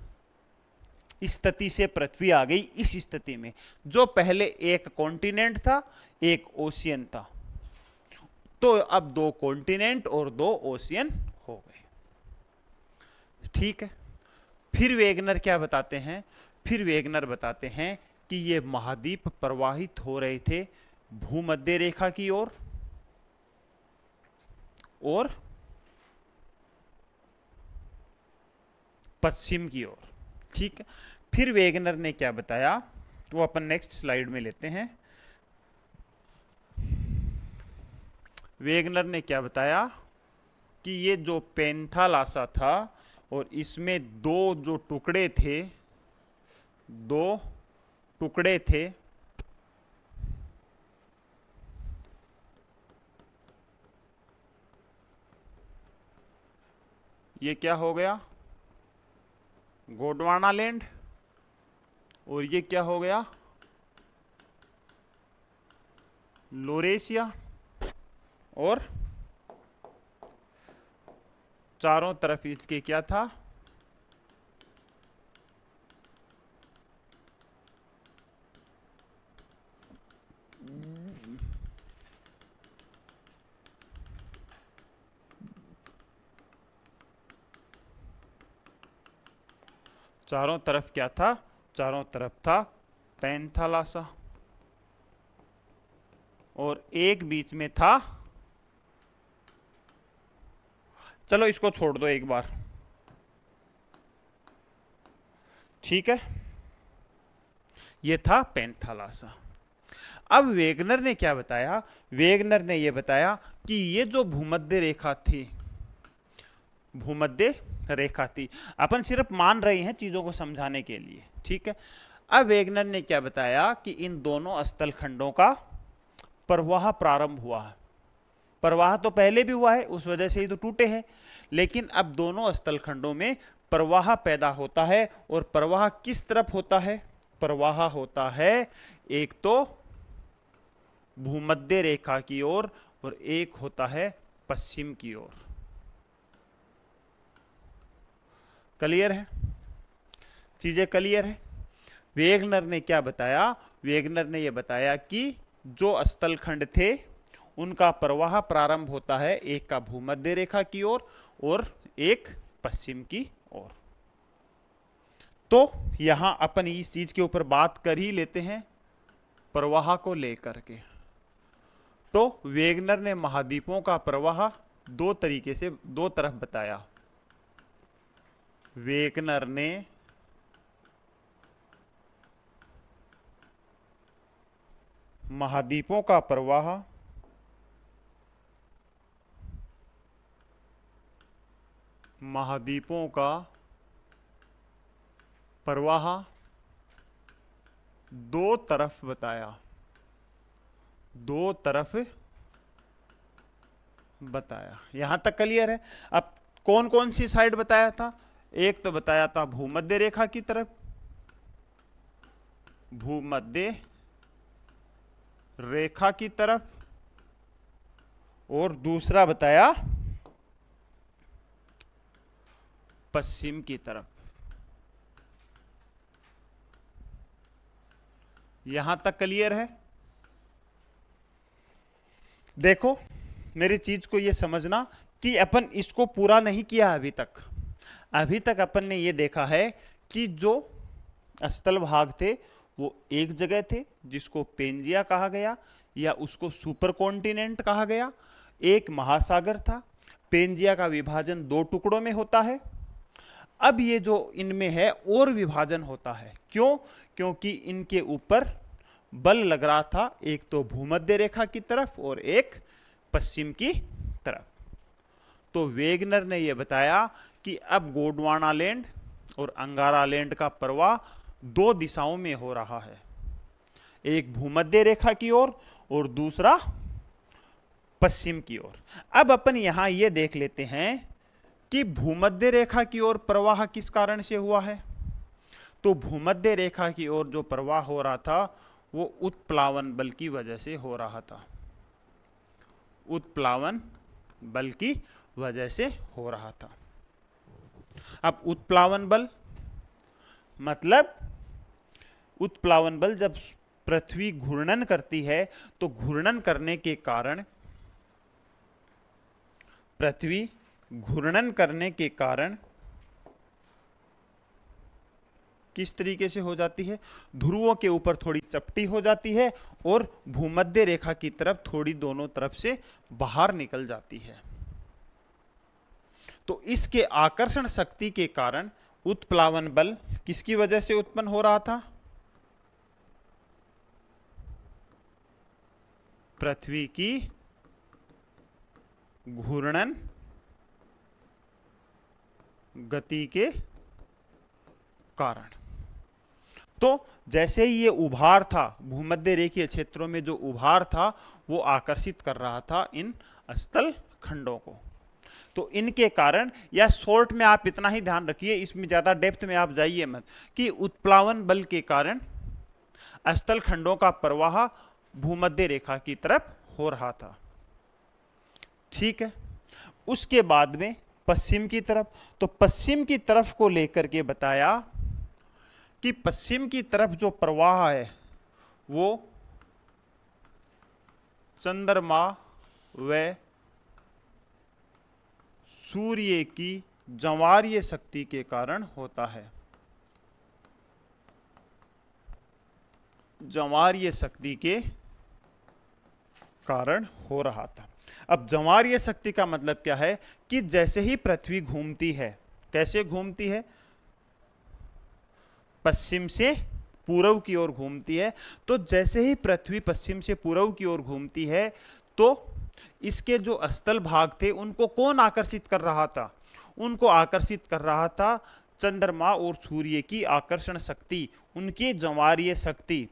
स्थिति से पृथ्वी आ गई इस स्थिति में, जो पहले एक कॉन्टिनेंट था, एक ओशियन था, तो अब दो कॉन्टिनेंट और दो ओशियन हो गए। ठीक है। फिर वेगनर क्या बताते हैं? फिर वेगनर बताते हैं कि ये महाद्वीप प्रवाहित हो रहे थे भूमध्य रेखा की ओर और पश्चिम की ओर। ठीक है। फिर वेगनर ने क्या बताया, तो अपन नेक्स्ट स्लाइड में लेते हैं। वेगनर ने क्या बताया कि ये जो पैंथालासा था और इसमें दो जो टुकड़े थे, दो टुकड़े थे, ये क्या हो गया? गोंडवाना लैंड। और ये क्या हो गया? लोरेशिया। और चारों तरफ इसके क्या था? चारों तरफ क्या था? चारों तरफ था पैंथालासा और एक बीच में था, चलो इसको छोड़ दो एक बार, ठीक है, ये था पैंथालासा। अब वेगनर ने क्या बताया? वेगनर ने यह बताया कि ये जो भूमध्य रेखा थी, भूमध्य रेखा थी, अपन सिर्फ मान रहे हैं चीजों को समझाने के लिए, ठीक है। अब वेगनर ने क्या बताया कि इन दोनों स्थलखंडों का प्रवाह प्रारंभ हुआ है। प्रवाह तो पहले भी हुआ है, उस वजह से ही तो टूटे हैं, लेकिन अब दोनों स्थलखंडों में प्रवाह पैदा होता है। और प्रवाह किस तरफ होता है? प्रवाह होता है एक तो भूमध्य रेखा की ओर और एक होता है पश्चिम की ओर। क्लियर है? चीजें क्लियर है? वेगनर ने क्या बताया? वेगनर ने यह बताया कि जो स्थलखंड थे उनका प्रवाह प्रारंभ होता है एक का भूमध्य रेखा की ओर और एक पश्चिम की ओर। तो यहां अपन इस चीज के ऊपर बात कर ही लेते हैं प्रवाह को लेकर के। तो वेगनर ने महाद्वीपों का प्रवाह दो तरीके से, दो तरफ बताया। वेगनर ने महाद्वीपों का प्रवाह दो तरफ बताया, दो तरफ बताया। यहां तक क्लियर है? अब कौन कौन सी साइड बताया था? एक तो बताया था भूमध्य रेखा की तरफ, भूमध्य रेखा की तरफ, और दूसरा बताया पश्चिम की तरफ। यहां तक क्लियर है? देखो मेरी चीज को यह समझना कि अपन इसको पूरा नहीं किया अभी तक। अभी तक अपन ने यह देखा है कि जो स्थल भाग थे वो एक जगह थे जिसको पेंजिया कहा गया या उसको सुपर कॉन्टिनेंट कहा गया। एक महासागर था। पेंजिया का विभाजन दो टुकड़ों में होता है। अब ये जो इनमें है और विभाजन होता है। क्यों? क्योंकि इनके ऊपर बल लग रहा था, एक तो भूमध्य रेखा की तरफ और एक पश्चिम की तरफ। तो वेगनर ने यह बताया कि अब गोंडवाना लैंड और अंगारा लैंड का प्रवाह दो दिशाओं में हो रहा है, एक भूमध्य रेखा की ओर और दूसरा पश्चिम की ओर। अब अपन यहां यह देख लेते हैं कि भूमध्य रेखा की ओर प्रवाह किस कारण से हुआ है। तो भूमध्य रेखा की ओर जो प्रवाह हो रहा था वो उत्प्लावन बल की वजह से हो रहा था, उत्प्लावन बल की वजह से हो रहा था। अब उत्प्लावन बल मतलब उत्प्लावन बल जब पृथ्वी घूर्णन करती है तो घूर्णन करने के कारण, पृथ्वी घूर्णन करने के कारण किस तरीके से हो जाती है, ध्रुवों के ऊपर थोड़ी चपटी हो जाती है और भूमध्य रेखा की तरफ थोड़ी दोनों तरफ से बाहर निकल जाती है। तो इसके आकर्षण शक्ति के कारण उत्प्लावन बल किसकी वजह से उत्पन्न हो रहा था, पृथ्वी की घूर्णन गति के कारण। तो जैसे ही ये उभार था, भूमध्य रेखीय क्षेत्रों में जो उभार था वो आकर्षित कर रहा था इन स्थल खंडों को। तो इनके कारण, या शॉर्ट में आप इतना ही ध्यान रखिए, इसमें ज्यादा डेप्थ में आप जाइए मत, कि उत्प्लावन बल के कारण स्थल खंडों का प्रवाह भूमध्य रेखा की तरफ हो रहा था। ठीक है। उसके बाद में पश्चिम की तरफ, तो पश्चिम की तरफ को लेकर के बताया कि पश्चिम की तरफ जो प्रवाह है वो चंद्रमा व सूर्य की ज्वारीय शक्ति के कारण होता है, ज्वारीय शक्ति के कारण हो रहा था। अब ज्वारीय शक्ति का मतलब क्या है कि जैसे ही पृथ्वी घूमती है, कैसे घूमती है, पश्चिम से पूर्व की ओर घूमती है, तो जैसे ही पृथ्वी पश्चिम से पूर्व की ओर घूमती है तो इसके जो स्थल भाग थे उनको कौन आकर्षित कर रहा था, उनको आकर्षित कर रहा था चंद्रमा और सूर्य की आकर्षण शक्ति, उनकी ज्वारीय शक्ति।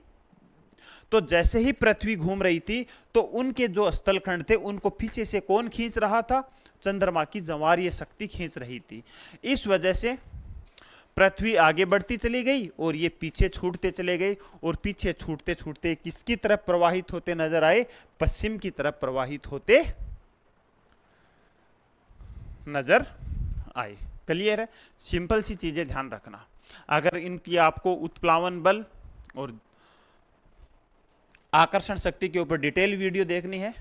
तो जैसे ही पृथ्वी घूम रही थी तो उनके जो स्थलखंड थे उनको पीछे से कौन खींच रहा था, चंद्रमा की ज्वारीय शक्ति खींच रही थी। इस वजह से पृथ्वी आगे बढ़ती चली गई और ये पीछे छूटते चले गए, और पीछे छूटते छूटते किसकी तरफ प्रवाहित होते नजर आए, पश्चिम की तरफ प्रवाहित होते नजर आए। क्लियर है? सिंपल सी चीजें ध्यान रखना। अगर इनकी आपको उत्प्लावन बल और आकर्षण शक्ति के ऊपर डिटेल वीडियो देखनी है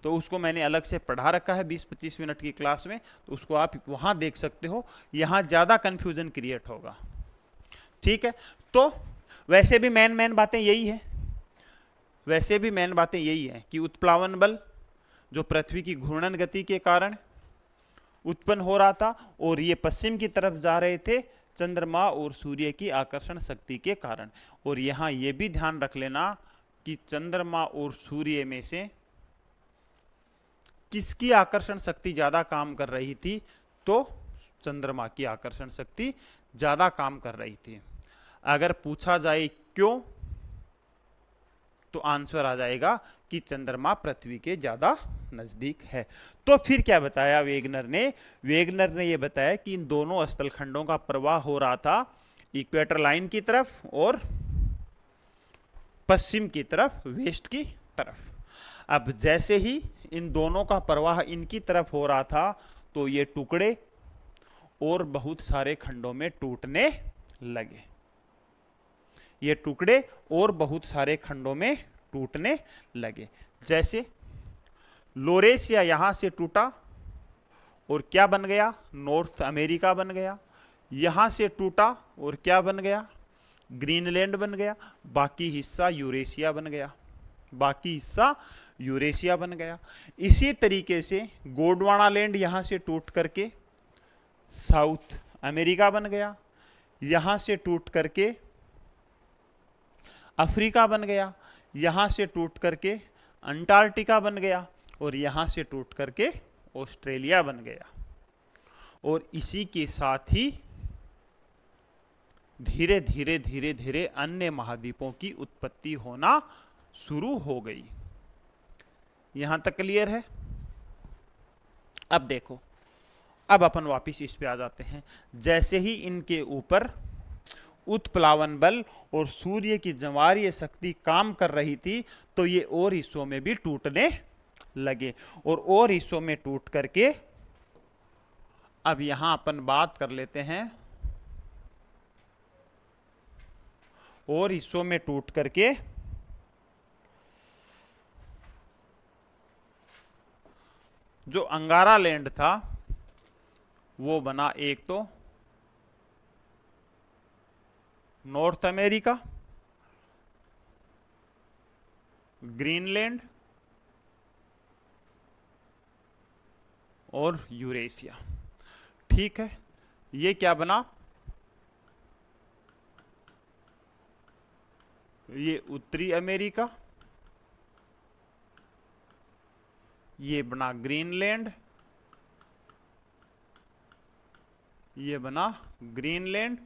तो उसको मैंने अलग से पढ़ा रखा है 20-25 मिनट की क्लास में, तो उसको आप वहां देख सकते हो, यहां ज्यादा कंफ्यूजन क्रिएट होगा। ठीक है। तो वैसे भी मेन बातें यही है, वैसे भी मेन बातें यही है कि उत्प्लावन बल जो पृथ्वी की घूर्णन गति के कारण उत्पन्न हो रहा था और ये पश्चिम की तरफ जा रहे थे चंद्रमा और सूर्य की आकर्षण शक्ति के कारण। और यहां यह भी ध्यान रख लेना कि चंद्रमा और सूर्य में से किसकी आकर्षण शक्ति ज्यादा काम कर रही थी, तो चंद्रमा की आकर्षण शक्ति ज्यादा काम कर रही थी। अगर पूछा जाए क्यों, तो आंसर आ जाएगा कि चंद्रमा पृथ्वी के ज्यादा नजदीक है। तो फिर क्या बताया वेगनर ने? वेगनर ने यह बताया कि इन दोनों स्थलखंडों का प्रवाह हो रहा था इक्वेटर लाइन की तरफ और पश्चिम की तरफ, वेस्ट की तरफ। अब जैसे ही इन दोनों का प्रवाह इनकी तरफ हो रहा था तो ये टुकड़े और बहुत सारे खंडों में टूटने लगे, ये टुकड़े और बहुत सारे खंडों में टूटने लगे। जैसे लोरेशिया यहां से टूटा और क्या बन गया, नॉर्थ अमेरिका बन गया। यहां से टूटा और क्या बन गया, ग्रीनलैंड बन गया। बाकी हिस्सा यूरेशिया बन गया, बाकी हिस्सा यूरेशिया बन गया। इसी तरीके से गोंडवाना लैंड यहां से टूट करके साउथ अमेरिका बन गया, यहां से टूट करके अफ्रीका बन गया, यहां से टूट करके अंटार्कटिका बन गया, और यहां से टूट करके ऑस्ट्रेलिया बन गया। और इसी के साथ ही धीरे धीरे धीरे धीरे अन्य महाद्वीपों की उत्पत्ति होना शुरू हो गई। यहां तक क्लियर है? अब देखो, अब अपन वापिस इस पे आ जाते हैं। जैसे ही इनके ऊपर उत्प्लावन बल और सूर्य की ज्वारीय शक्ति काम कर रही थी, तो ये और हिस्सों में भी टूटने लगे, और हिस्सों में टूट करके अब यहां अपन बात कर लेते हैं, और हिस्सों में टूट करके जो अंगारा लैंड था वो बना एक तो नॉर्थ अमेरिका, ग्रीनलैंड और यूरेशिया। ठीक है, ये क्या बना? ये उत्तरी अमेरिका, ये बना ग्रीनलैंड, ये बना ग्रीनलैंड,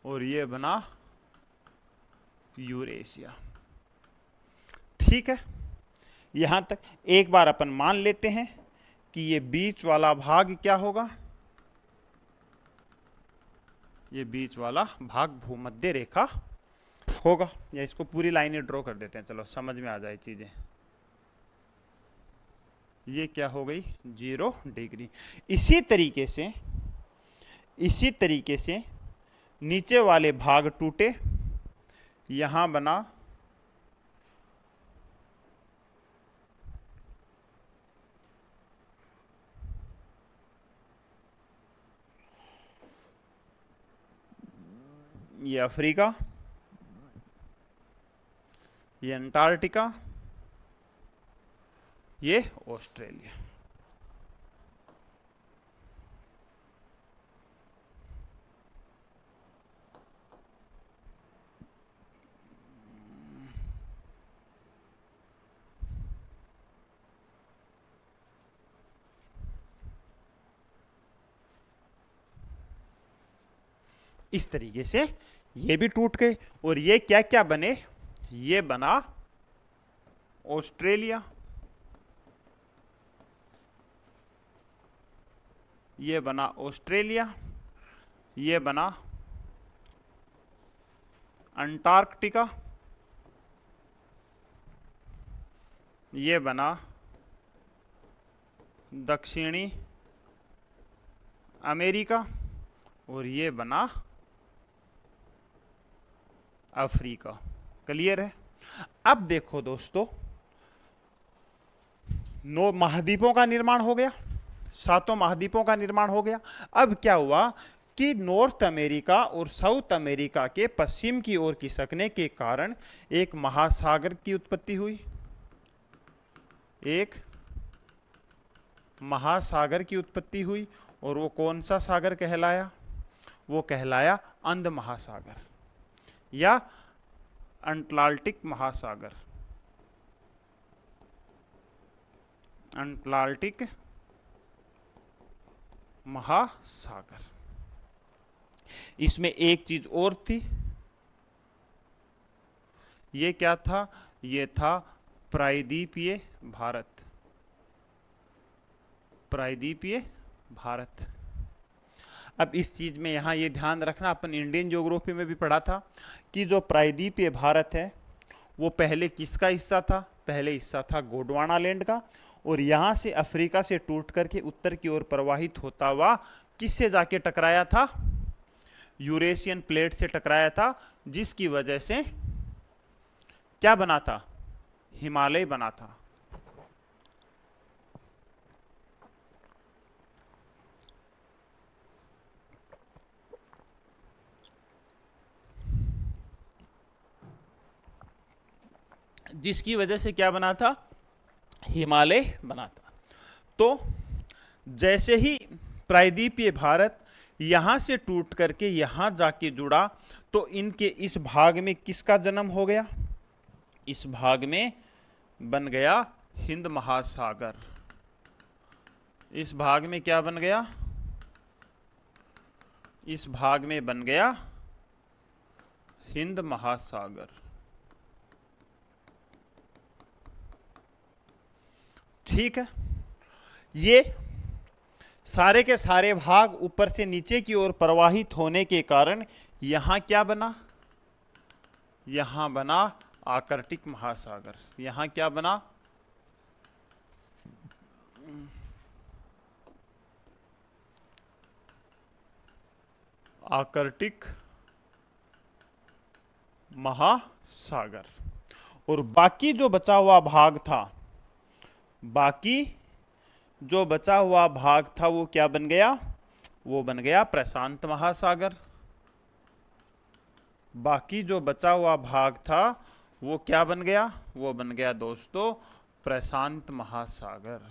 और ये बना यूरेशिया। ठीक है, यहां तक एक बार अपन मान लेते हैं कि ये बीच वाला भाग क्या होगा? ये बीच वाला भाग भूमध्य रेखा होगा, या इसको पूरी लाइनें ड्रॉ कर देते हैं, चलो समझ में आ जाए चीजें। ये क्या हो गई? 0 डिग्री। इसी तरीके से नीचे वाले भाग टूटे, यहां बना ये अफ्रीका, ये अंटार्कटिका, ये ऑस्ट्रेलिया। इस तरीके से ये भी टूट गए, और ये क्या क्या बने? ये बना ऑस्ट्रेलिया, ये बना ऑस्ट्रेलिया, ये बना अंटार्कटिका, ये बना दक्षिणी अमेरिका, और ये बना अफ्रीका। क्लियर है? अब देखो दोस्तों, 9 महाद्वीपों का निर्माण हो गया, 7 महाद्वीपों का निर्माण हो गया। अब क्या हुआ कि नॉर्थ अमेरिका और साउथ अमेरिका के पश्चिम की ओर खिसकने के कारण एक महासागर की उत्पत्ति हुई। एक महासागर की उत्पत्ति हुई, और वो कौन सा सागर कहलाया? वो कहलाया अंध महासागर या अटलांटिक महासागर। अटलांटिक महासागर। इसमें एक चीज और थी, ये क्या था? ये था प्रायद्वीपीय भारत। प्रायद्वीपीय भारत। अब इस चीज में यहां ये ध्यान रखना, अपन इंडियन ज्योग्राफी में भी पढ़ा था कि जो प्रायद्वीपीय भारत है वो पहले किसका हिस्सा था? पहले हिस्सा था गोंडवाना लैंड का, और यहां से अफ्रीका से टूट करके उत्तर की ओर प्रवाहित होता हुआ किससे जाके टकराया था? यूरेशियन प्लेट से टकराया था, जिसकी वजह से क्या बना था? हिमालय बना था। जिसकी वजह से क्या बना था? हिमालय बना था। तो जैसे ही प्रायद्वीपीय भारत यहां से टूट करके यहां जाके जुड़ा, तो इनके इस भाग में किसका जन्म हो गया? इस भाग में बन गया हिंद महासागर। इस भाग में क्या बन गया? इस भाग में बन गया हिंद महासागर। ठीक है, ये सारे के सारे भाग ऊपर से नीचे की ओर प्रवाहित होने के कारण यहां क्या बना? यहां बना आर्कटिक महासागर। यहां क्या बना? आर्कटिक महासागर। और बाकी जो बचा हुआ भाग था, बाकी जो बचा हुआ भाग था वो क्या बन गया? वो बन गया प्रशांत महासागर। बाकी जो बचा हुआ भाग था वो क्या बन गया? वो बन गया दोस्तों प्रशांत महासागर।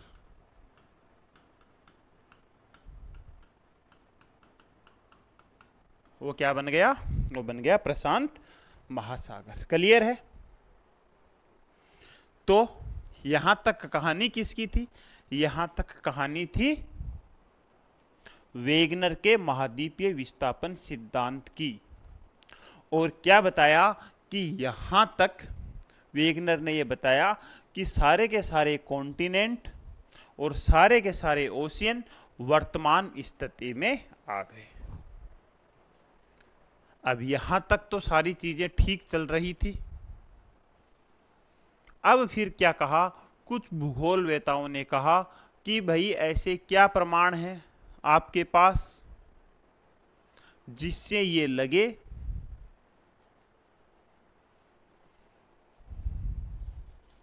वो क्या बन गया? वो बन गया प्रशांत महासागर। क्लियर है? तो यहां तक कहानी किसकी थी? यहां तक कहानी थी वेगनर के महाद्वीपीय विस्थापन सिद्धांत की। और क्या बताया कि यहां तक वेगनर ने यह बताया कि सारे के सारे कॉन्टिनेंट और सारे के सारे ओशियन वर्तमान स्थिति में आ गए। अब यहां तक तो सारी चीजें ठीक चल रही थी। अब फिर क्या कहा? कुछ भूगोलवेताओं ने कहा कि भाई ऐसे क्या प्रमाण हैं आपके पास जिससे ये लगे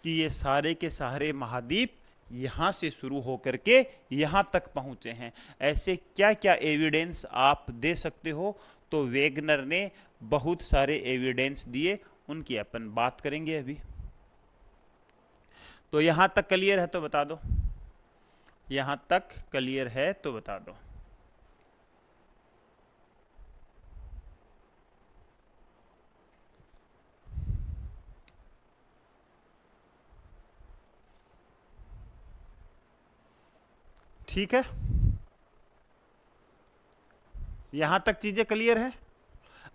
कि ये सारे के सारे महाद्वीप यहां से शुरू होकर के यहां तक पहुंचे हैं। ऐसे क्या क्या एविडेंस आप दे सकते हो? तो वेगनर ने बहुत सारे एविडेंस दिए, उनकी अपन बात करेंगे अभी। तो यहां तक क्लियर है तो बता दो। यहां तक क्लियर है तो बता दो। ठीक है, यहां तक चीजें क्लियर है।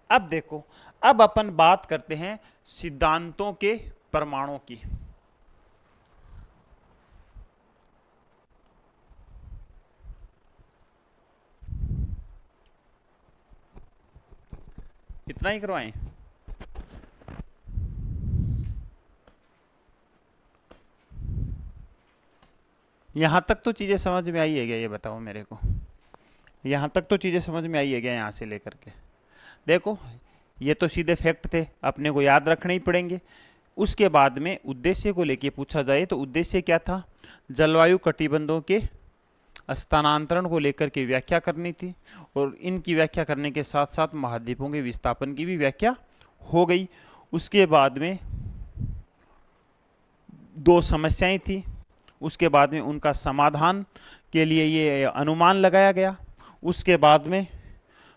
अब देखो, अब अपन बात करते हैं सिद्धांतों के प्रमाणों की। इतना ही करवाएं? यहां तक तो चीजें समझ में आई है क्या? ये बताओ मेरे को। यहां तक तो चीजें समझ में आई है क्या? यहां से लेकर के देखो, ये तो सीधे फैक्ट थे, अपने को याद रखने ही पड़ेंगे। उसके बाद में उद्देश्य को लेके पूछा जाए तो उद्देश्य क्या था? जलवायु कटिबंधों के स्थानांतरण को लेकर के व्याख्या करनी थी, और इनकी व्याख्या करने के साथ साथ महाद्वीपों के विस्थापन की भी व्याख्या हो गई। उसके बाद में दो समस्याएं थी, उसके बाद में उनका समाधान के लिए ये अनुमान लगाया गया। उसके बाद में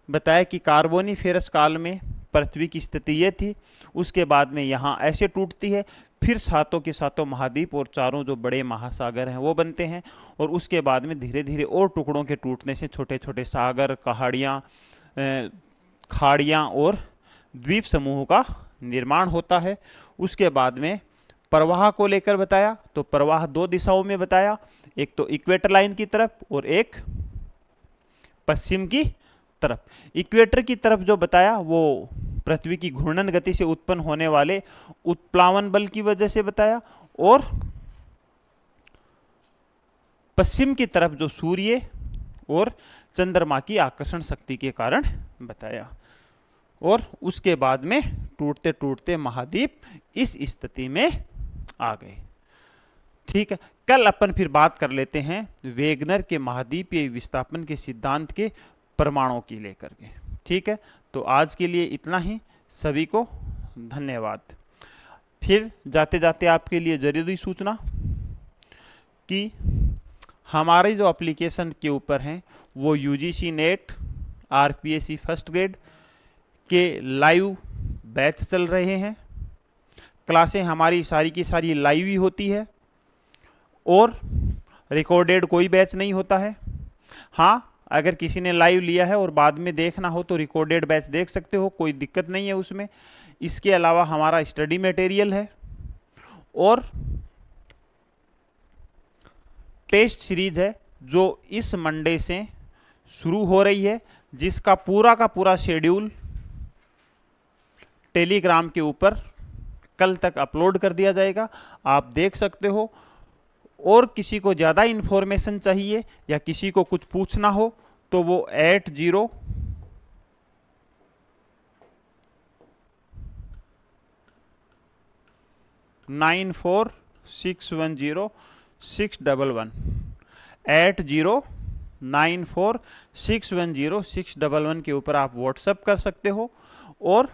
बताया कि कार्बोनिफेरस काल में पृथ्वी की स्थिति ये थी। उसके बाद में यहाँ ऐसे टूटती है, फिर सातों के सातों महाद्वीप और चारों जो बड़े महासागर हैं वो बनते हैं। और उसके बाद में धीरे धीरे और टुकड़ों के टूटने से छोटे छोटे सागर, पहाड़ियाँ, खाड़ियाँ और द्वीप समूह का निर्माण होता है। उसके बाद में प्रवाह को लेकर बताया, तो प्रवाह दो दिशाओं में बताया, एक तो इक्वेटर लाइन की तरफ और एक पश्चिम की तरफ। इक्वेटर की तरफ जो बताया वो पृथ्वी की घूर्णन गति से उत्पन्न होने वाले उत्प्लावन बल की वजह से बताया, और पश्चिम की तरफ जो सूर्य और चंद्रमा की आकर्षण शक्ति के कारण बताया। और उसके बाद में टूटते टूटते महाद्वीप इस स्थिति में आ गए। ठीक है, कल अपन फिर बात कर लेते हैं वेगनर के महाद्वीपीय विस्थापन के सिद्धांत के प्रमाणों की लेकर के। ठीक है, तो आज के लिए इतना ही। सभी को धन्यवाद। फिर जाते जाते आपके लिए जरूरी सूचना कि हमारे जो एप्लीकेशन के ऊपर हैं वो UGC net RPSC first grade के लाइव बैच चल रहे हैं। क्लासें हमारी सारी की सारी लाइव ही होती है और रिकॉर्डेड कोई बैच नहीं होता है। हाँ, अगर किसी ने लाइव लिया है और बाद में देखना हो तो रिकॉर्डेड बैच देख सकते हो, कोई दिक्कत नहीं है उसमें। इसके अलावा हमारा स्टडी मटेरियल है और टेस्ट सीरीज है जो इस मंडे से शुरू हो रही है, जिसका पूरा का पूरा शेड्यूल टेलीग्राम के ऊपर कल तक अपलोड कर दिया जाएगा, आप देख सकते हो। और किसी को ज़्यादा इन्फॉर्मेशन चाहिए या किसी को कुछ पूछना हो तो वो 8094610611 8094610611 के ऊपर आप व्हाट्सएप कर सकते हो। और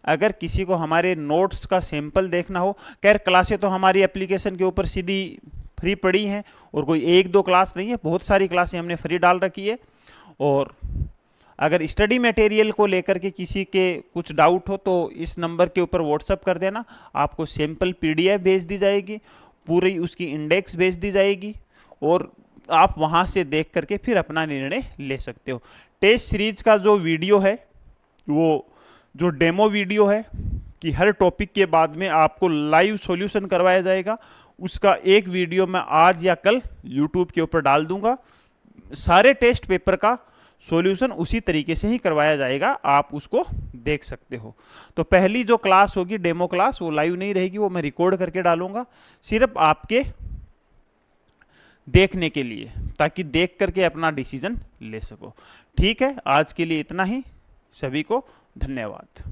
अगर किसी को हमारे नोट्स का सैंपल देखना हो, खैर क्लासें तो हमारी एप्लीकेशन के ऊपर सीधी फ्री पड़ी हैं और कोई एक दो क्लास नहीं है, बहुत सारी क्लासें हमने फ्री डाल रखी है। और अगर स्टडी मटेरियल को लेकर के किसी के कुछ डाउट हो तो इस नंबर के ऊपर व्हाट्सएप कर देना, आपको सैंपल पीडीएफ भेज दी जाएगी, पूरी उसकी इंडेक्स भेज दी जाएगी और आप वहां से देख करके फिर अपना निर्णय ले सकते हो। टेस्ट सीरीज का जो वीडियो है, वो जो डेमो वीडियो है कि हर टॉपिक के बाद में आपको लाइव सॉल्यूशन करवाया जाएगा, उसका एक वीडियो मैं आज या कल यूट्यूब के ऊपर डाल दूंगा। सारे टेस्ट पेपर का सॉल्यूशन उसी तरीके से ही करवाया जाएगा, आप उसको देख सकते हो। तो पहली जो क्लास होगी डेमो क्लास, वो लाइव नहीं रहेगी, वो मैं रिकॉर्ड करके डालूंगा सिर्फ आपके देखने के लिए, ताकि देख करके अपना डिसीजन ले सको। ठीक है, आज के लिए इतना ही। सभी को धन्यवाद।